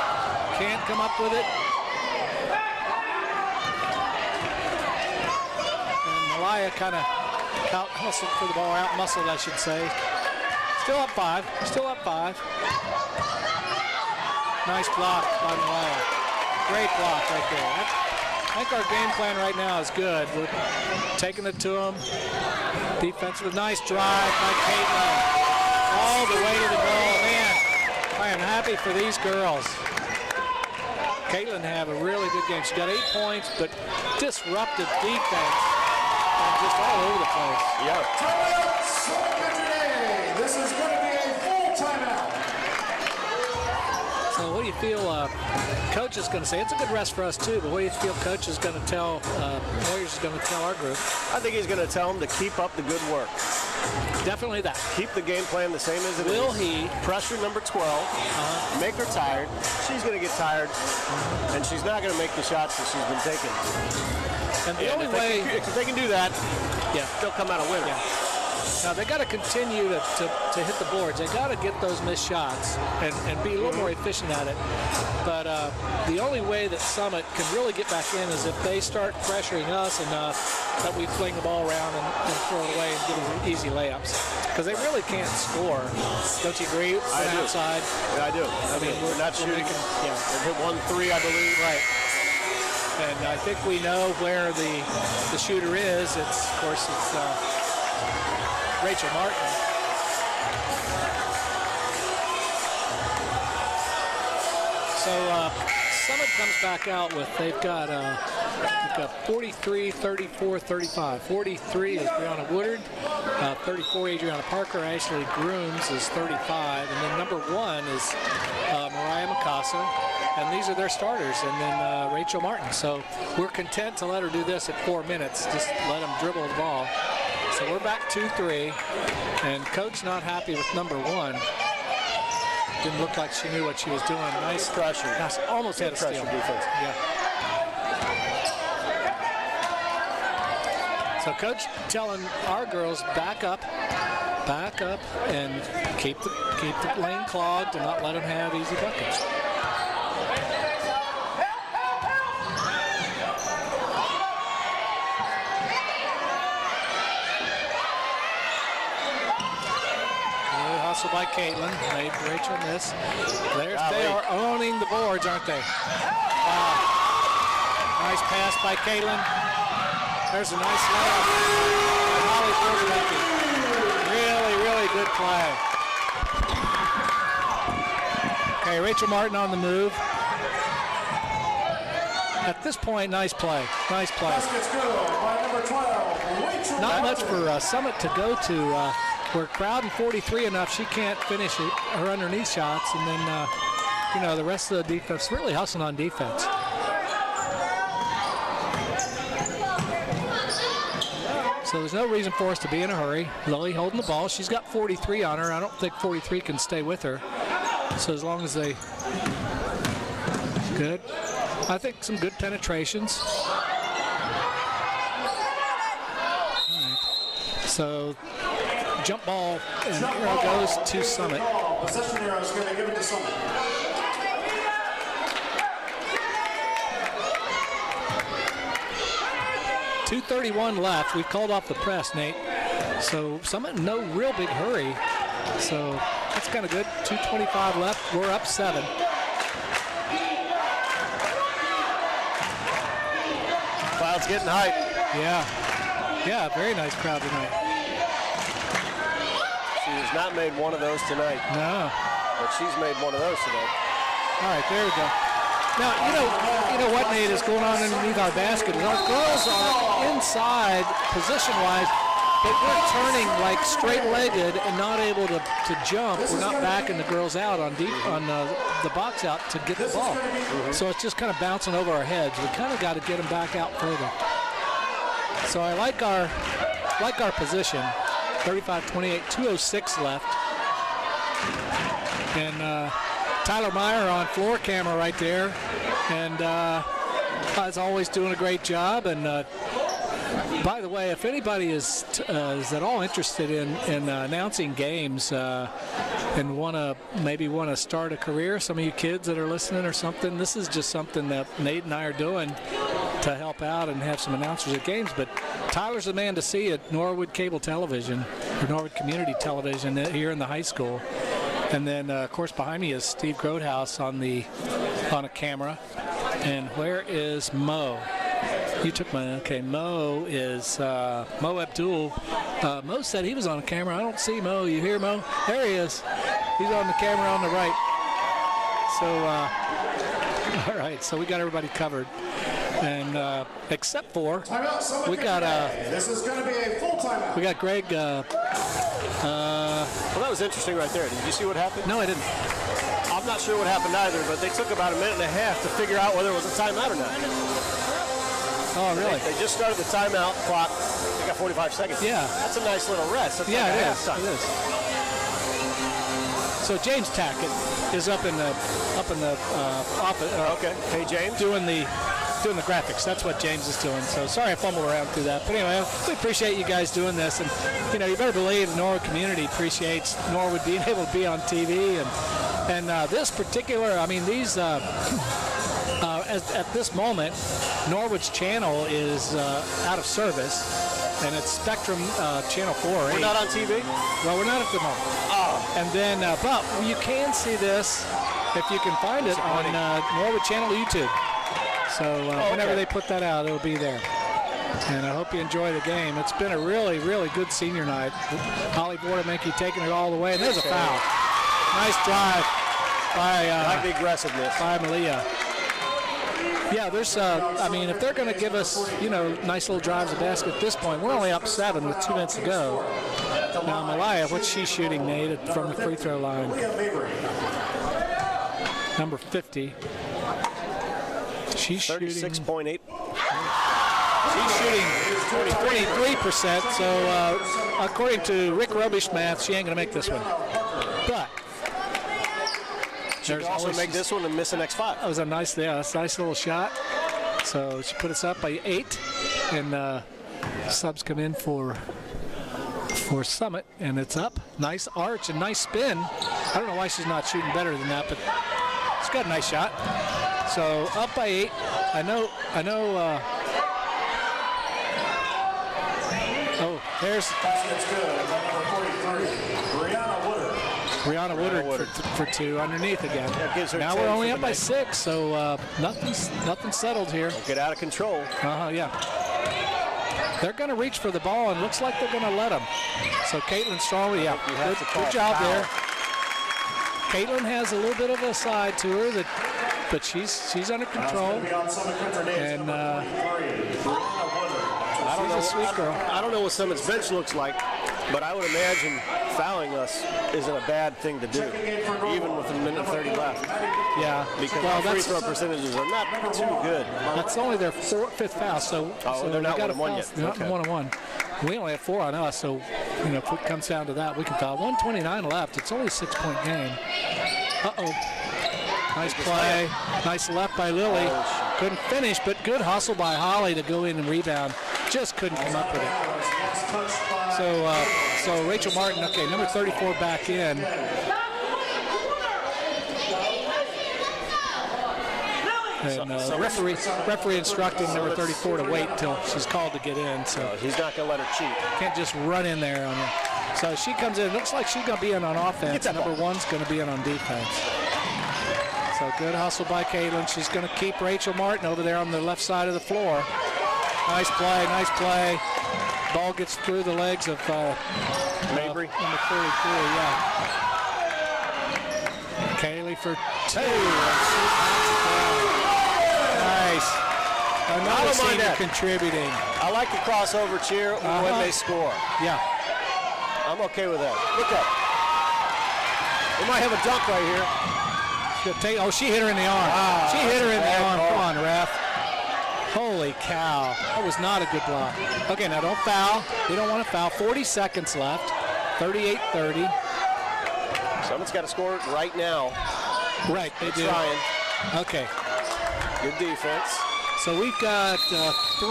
Can't come up with it. And Malaya kind of out-hustled for the ball. Out-muscled, I should say. Still up 5. Still up 5. Nice block by Malaya. Great block right there. I think our game plan right now is good. We're taking it to them. Defense with nice drive by Caitlin. All the way to the goal. Man, I am happy for these girls. Caitlin have a really good game. She got 8 points, but disruptive defense. And just all over the place. Yeah. Timeout, Summit today. This is going to be a full timeout. So what do you feel Coach is going to say? It's a good rest for us too, but what do you feel Coach is going to tell, Warriors is going to tell our group? I think he's going to tell them to keep up the good work. Definitely that. Keep the game plan the same as it is. Will he? Pressure number 12. Make her tired. She's going to get tired, and she's not going to make the shots that she's been taking. And the only way... If they can do that, yeah, they'll come out a winner. Yeah. Now, they got to continue to hit the boards. They got to get those missed shots and be a little more efficient at it. But the only way that Summit can really get back in is if they start pressuring us enough that we fling the ball around and throw it away and get easy layups. Because they really can't score. Don't you agree? I do. Outside. Yeah, I do. I mean, we're not shooting. Yeah. They hit 1-3, I believe. Right. And I think we know where the shooter is. It's, of course, it's Rachel Martin. So Summit comes back out with, they've got 43, 34, 35. 43 is Brianna Woodard. 34, Adriana Parker. Ashley Grooms is 35. And then number 1 is Mariah Mikasa. And these are their starters. And then Rachel Martin. So we're content to let her do this at 4 minutes. Just let them dribble the ball. So we're back 2-3. And Coach not happy with number 1. Didn't look like she knew what she was doing. Nice pressure. Gosh, almost had a steal. Pressure defense. Yeah. So Coach telling our girls back up, and keep the lane clogged and not let them have easy buckets. Hustle by Caitlin. Made Rachel miss. They are owning the boards, aren't they? Wow. Nice pass by Caitlin. There's a nice layup by Holly Borzanecki. Really, really good play. Okay, Rachel Martin on the move. At this point, nice play. Nice play. Basket's good by number 12, Rachel Not much Martin. for Summit to go to. We're crowding 43 enough. She can't finish her underneath shots, and then the rest of the defense really hustling on defense. So there's no reason for us to be in a hurry. Lily holding the ball. She's got 43 on her. I don't think 43 can stay with her. So as long as they good, I think some good penetrations. All right. So. Jump ball, and arrow goes to Summit. Possession arrow is going to give it to Summit. .231 left. We've called off the press, Nate. So Summit in no real big hurry. So that's kind of good. 2:25 left. We're up 7. Crowd's getting hype. Yeah, very nice crowd tonight. She has not made one of those tonight. No. But she's made one of those tonight. All right, there we go. Now, you know what, Nate, is going on underneath our basket is our girls are inside, position-wise, They weren't turning like straight-legged and not able to jump. We're not backing the girls out on the box out to get the ball. So it's just kind of bouncing over our heads. We kind of got to get them back out further. So I like our position. 35-28, 2:06 left. And Tyler Meyer on floor camera right there. And as always, doing a great job. And by the way, if anybody is at all interested in announcing games and maybe want to start a career, some of you kids that are listening or something, this is just something that Nate and I are doing to help out and have some announcers at games. But Tyler's the man to see at Norwood Cable Television, or Norwood Community Television here in the high school. And then, of course, behind me is Steve Grodehouse on a camera. And where is Mo? You took my, okay, Mo is Mo Abdul. Mo said he was on camera. I don't see Mo. You hear Mo? There he is. He's on the camera on the right. So, all right, so we got everybody covered. And except for, we got This is going to be a full timeout. we got Greg. Well, that was interesting right there. Did you see what happened? No, I didn't. I'm not sure what happened either, but they took about a minute and a half to figure out whether it was a timeout or not. Oh, really? They just started the timeout clock. They got 45 seconds. Yeah. That's a nice little rest. That's Yeah, like it a is. halftime. It is. So James Tackett is up in the office. Okay. Hey, James. Doing the graphics. That's what James is doing. So sorry I fumbled around through that. But anyway, we appreciate you guys doing this. And, you know, you better believe the Norwood community appreciates Norwood being able to be on TV. And this particular, I mean, these, at this moment, Norwood's channel is out of service. And it's Spectrum Channel 4. We're not on TV? Well, we're not at the moment. Oh. And then, but you can see this if you can find it on Norwood Channel YouTube. So whenever they put that out, it'll be there. And I hope you enjoy the game. It's been a really, really good senior night. Holly Bordemenke taking it all the way. And there's a foul. Nice drive by Like the aggressiveness. by Malia. Yeah, there's, I mean, if they're going to give us, you know, nice little drives of basket at this point, we're only up 7 with 2 minutes to go. Now, Malia, what's she shooting, Nate, from the free throw line? Number 50. She's shooting 36.8. She's shooting 23%. So, according to Rick Robish math, she ain't going to make this one. But She can also make this one and miss the next 5. that was a nice, that's a nice little shot. So she put us up by 8, and subs come in for Summit, and it's up. Nice arch and nice spin. I don't know why she's not shooting better than that, but she's got a nice shot. So up by 8. I know. Oh, there's Basket's good. Number 43, Brianna Woodard for 2 underneath again. That gives her Now 10 we're only for up the by night. 6, so nothing's settled here. Get out of control. Yeah. They're going to reach for the ball, and looks like they're going to let them. So Caitlin Strong, yeah, good job there. Caitlin has a little bit of a side to her, but she's under control. And she's a sweet girl. I don't know what Summit's bench looks like, but I would imagine fouling us isn't a bad thing to do, even with a minute and 30 left. Yeah, Because our free throw percentages are not too good. That's only their 5th foul, so they're not we got 1-1 yet. They're not Okay. 1-1. We only have 4 on us, so you know if it comes down to that, we can foul. 1:29 left. It's only a 6-point game. Nice play, nice left by Lily. Couldn't finish, but good hustle by Holly to go in and rebound. Just couldn't come up with it. So Rachel Martin, okay, number 34 back in. And referee instructing number 34 to wait until she's called to get in. So He's not going to let her cheat. can't just run in there on her. So she comes in. Looks like she's going to be in on offense. Number 1's going to be in on defense. So good hustle by Caitlin. She's going to keep Rachel Martin over there on the left side of the floor. Nice play, nice play. Ball gets through the legs of Mabry. number 33, yeah. Kaylee for 2. Nice. Another don't mind senior that. contributing. I like the crossover cheer when they score. Yeah. I'm okay with that. Look up. We might have a dunk right here. She hit her in the arm. She hit her in the arm. Come on, ref. Holy cow. That was not a good block. Okay, now don't foul. You don't want to foul. 40 seconds left. 38-30. Someone's got to score right now. Right, they do. Trying. Okay. Good defense. So we've got 4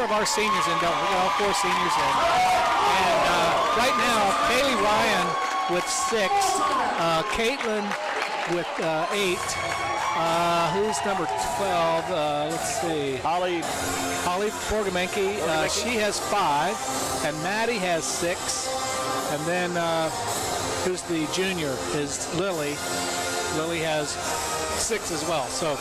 of our seniors in. We got all 4 seniors in. And right now, Kaylee Ryan with 6. Caitlin with 8. Who's number 12? Let's see. Holly Borgamenki. She has 5. And Maddie has 6. And then who's the junior is Lily. Lily has 6 as well. So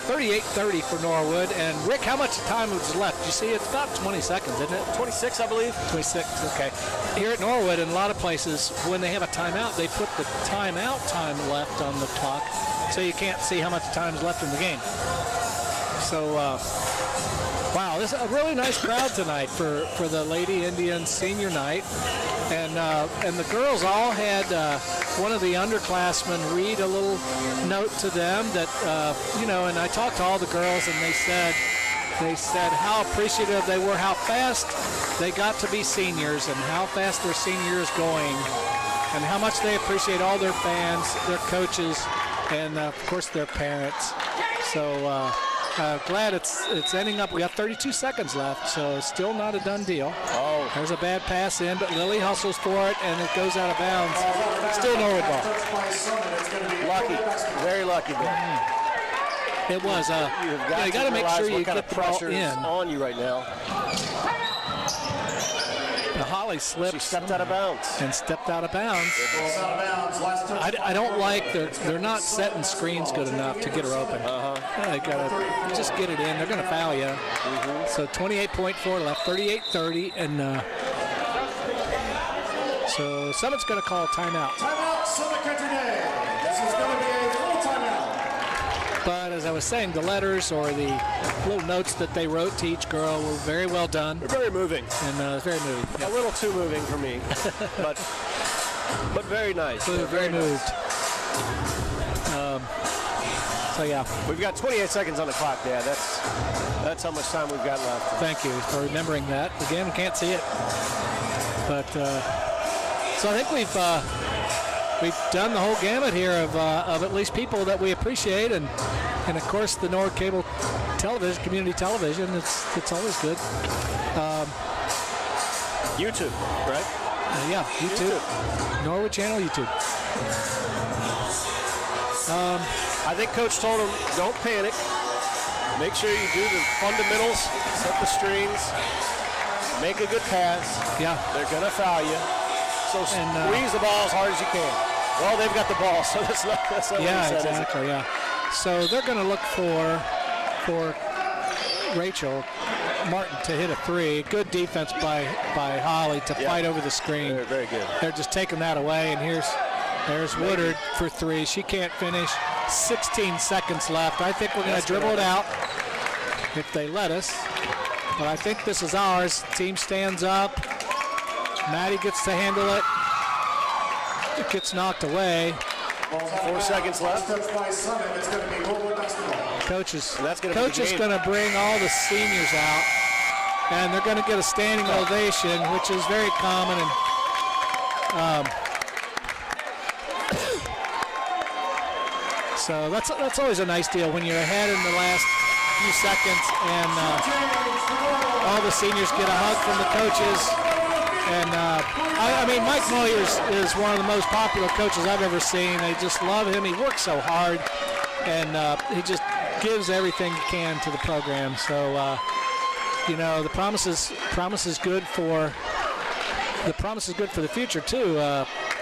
38-30 for Norwood. And Rick, how much time is left? You see, it's about 20 seconds, isn't it? 26, I believe. 26, okay. Here at Norwood, in a lot of places, when they have a timeout, they put the timeout time left on the clock, so you can't see how much time is left in the game. So, wow, this is a really nice crowd tonight for the Lady Indians senior night. And the girls all had one of the underclassmen read a little note to them that, and I talked to all the girls, and they said how appreciative they were, how fast they got to be seniors, and how fast their senior year is going, and how much they appreciate all their fans, their coaches, and of course their parents. So glad it's ending up. We got 32 seconds left, so still not a done deal. Oh, there's a bad pass in, but Lily hustles for it, and it goes out of bounds. Still Norwood ball. lucky, very lucky there. It was. You got to make sure you get the ball in. On you right now. Holly slipped. She stepped out of bounds. And stepped out of bounds. I don't like they're not setting screens good enough to get her open. They gotta just get it in. They're gonna foul you. So 28.4 left, 38-30, and so Summit's gonna call a timeout. Timeout, Summit Country Day. This is going to be a full timeout. But as I was saying, the letters or the little notes that they wrote to each girl were very well done. They're very moving. And very moving. A little too moving for me, but very nice. So they're very moved. So yeah. We've got 28 seconds on the clock, Dad. That's how much time we've got left. Thank you for remembering that. Again, we can't see it. But so I think we've done the whole gamut here of at least people that we appreciate, and of course the Norwood Cable Television, community television. It's always good. YouTube, right? Yeah, YouTube. Norwood Channel, YouTube. I think Coach told them, don't panic. Make sure you do the fundamentals, set the strings, make a good pass. Yeah. They're going to foul you. So squeeze the ball as hard as you can. Well, they've got the ball, so that's not what he said, exactly, yeah. So they're going to look for Rachel Martin to hit a 3. Good defense by Holly to fight over the screen. Very, very good. They're just taking that away, and there's Woodard for 3. She can't finish. 16 seconds left. I think we're going to dribble it out if they let us. But I think this is ours. Team stands up. Maddie gets to handle it. It gets knocked away. 4 seconds left. Coach is going to bring all the seniors out, and they're going to get a standing ovation, which is very common. And so that's always a nice deal when you're ahead in the last few seconds, and all the seniors get a hug from the coaches. And I mean, Mike Moyer is one of the most popular coaches I've ever seen. They just love him. He works so hard, and he just gives everything he can to the program. So the promise is good for the future too.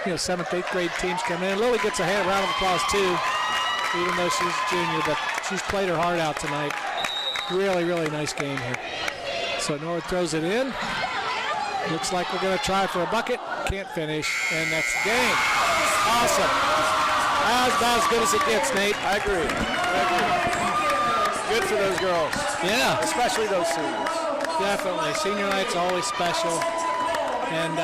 7th, 8th grade teams come in. Lily gets a round of applause too, even though she's a junior, but she's played her heart out tonight. Really, really nice game here. So Norwood throws it in. Looks like we're going to try for a bucket. Can't finish, and that's the game. Awesome. That's about as good as it gets, Nate. I agree. Good for those girls. Yeah, Especially those seniors. definitely. Senior night's always special. And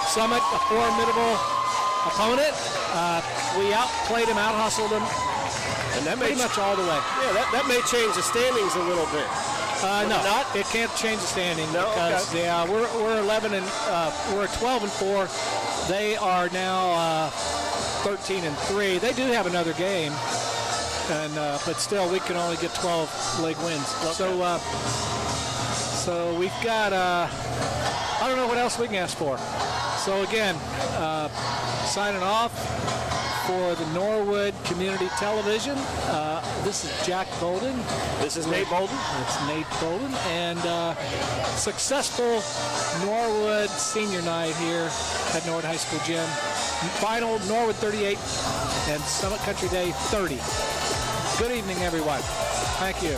Summit, a formidable opponent. We outplayed him, out-hustled him And that may pretty much all the way. Yeah, that may change the standings a little bit. No, not? it can't change the standing No? because Okay. yeah, we're 11 and we're 12 and 4. They are now 13 and 3. They do have another game, and but still we can only get 12 league wins. Okay. So we've got I don't know what else we can ask for. So again, signing off for the Norwood Community Television. This is Jack Bolden. This is Nate Bolden. It's Nate Bolden, and successful Norwood senior night here at Norwood High School Gym. Final Norwood 38 and Summit Country Day 30. Good evening, everyone. Thank you.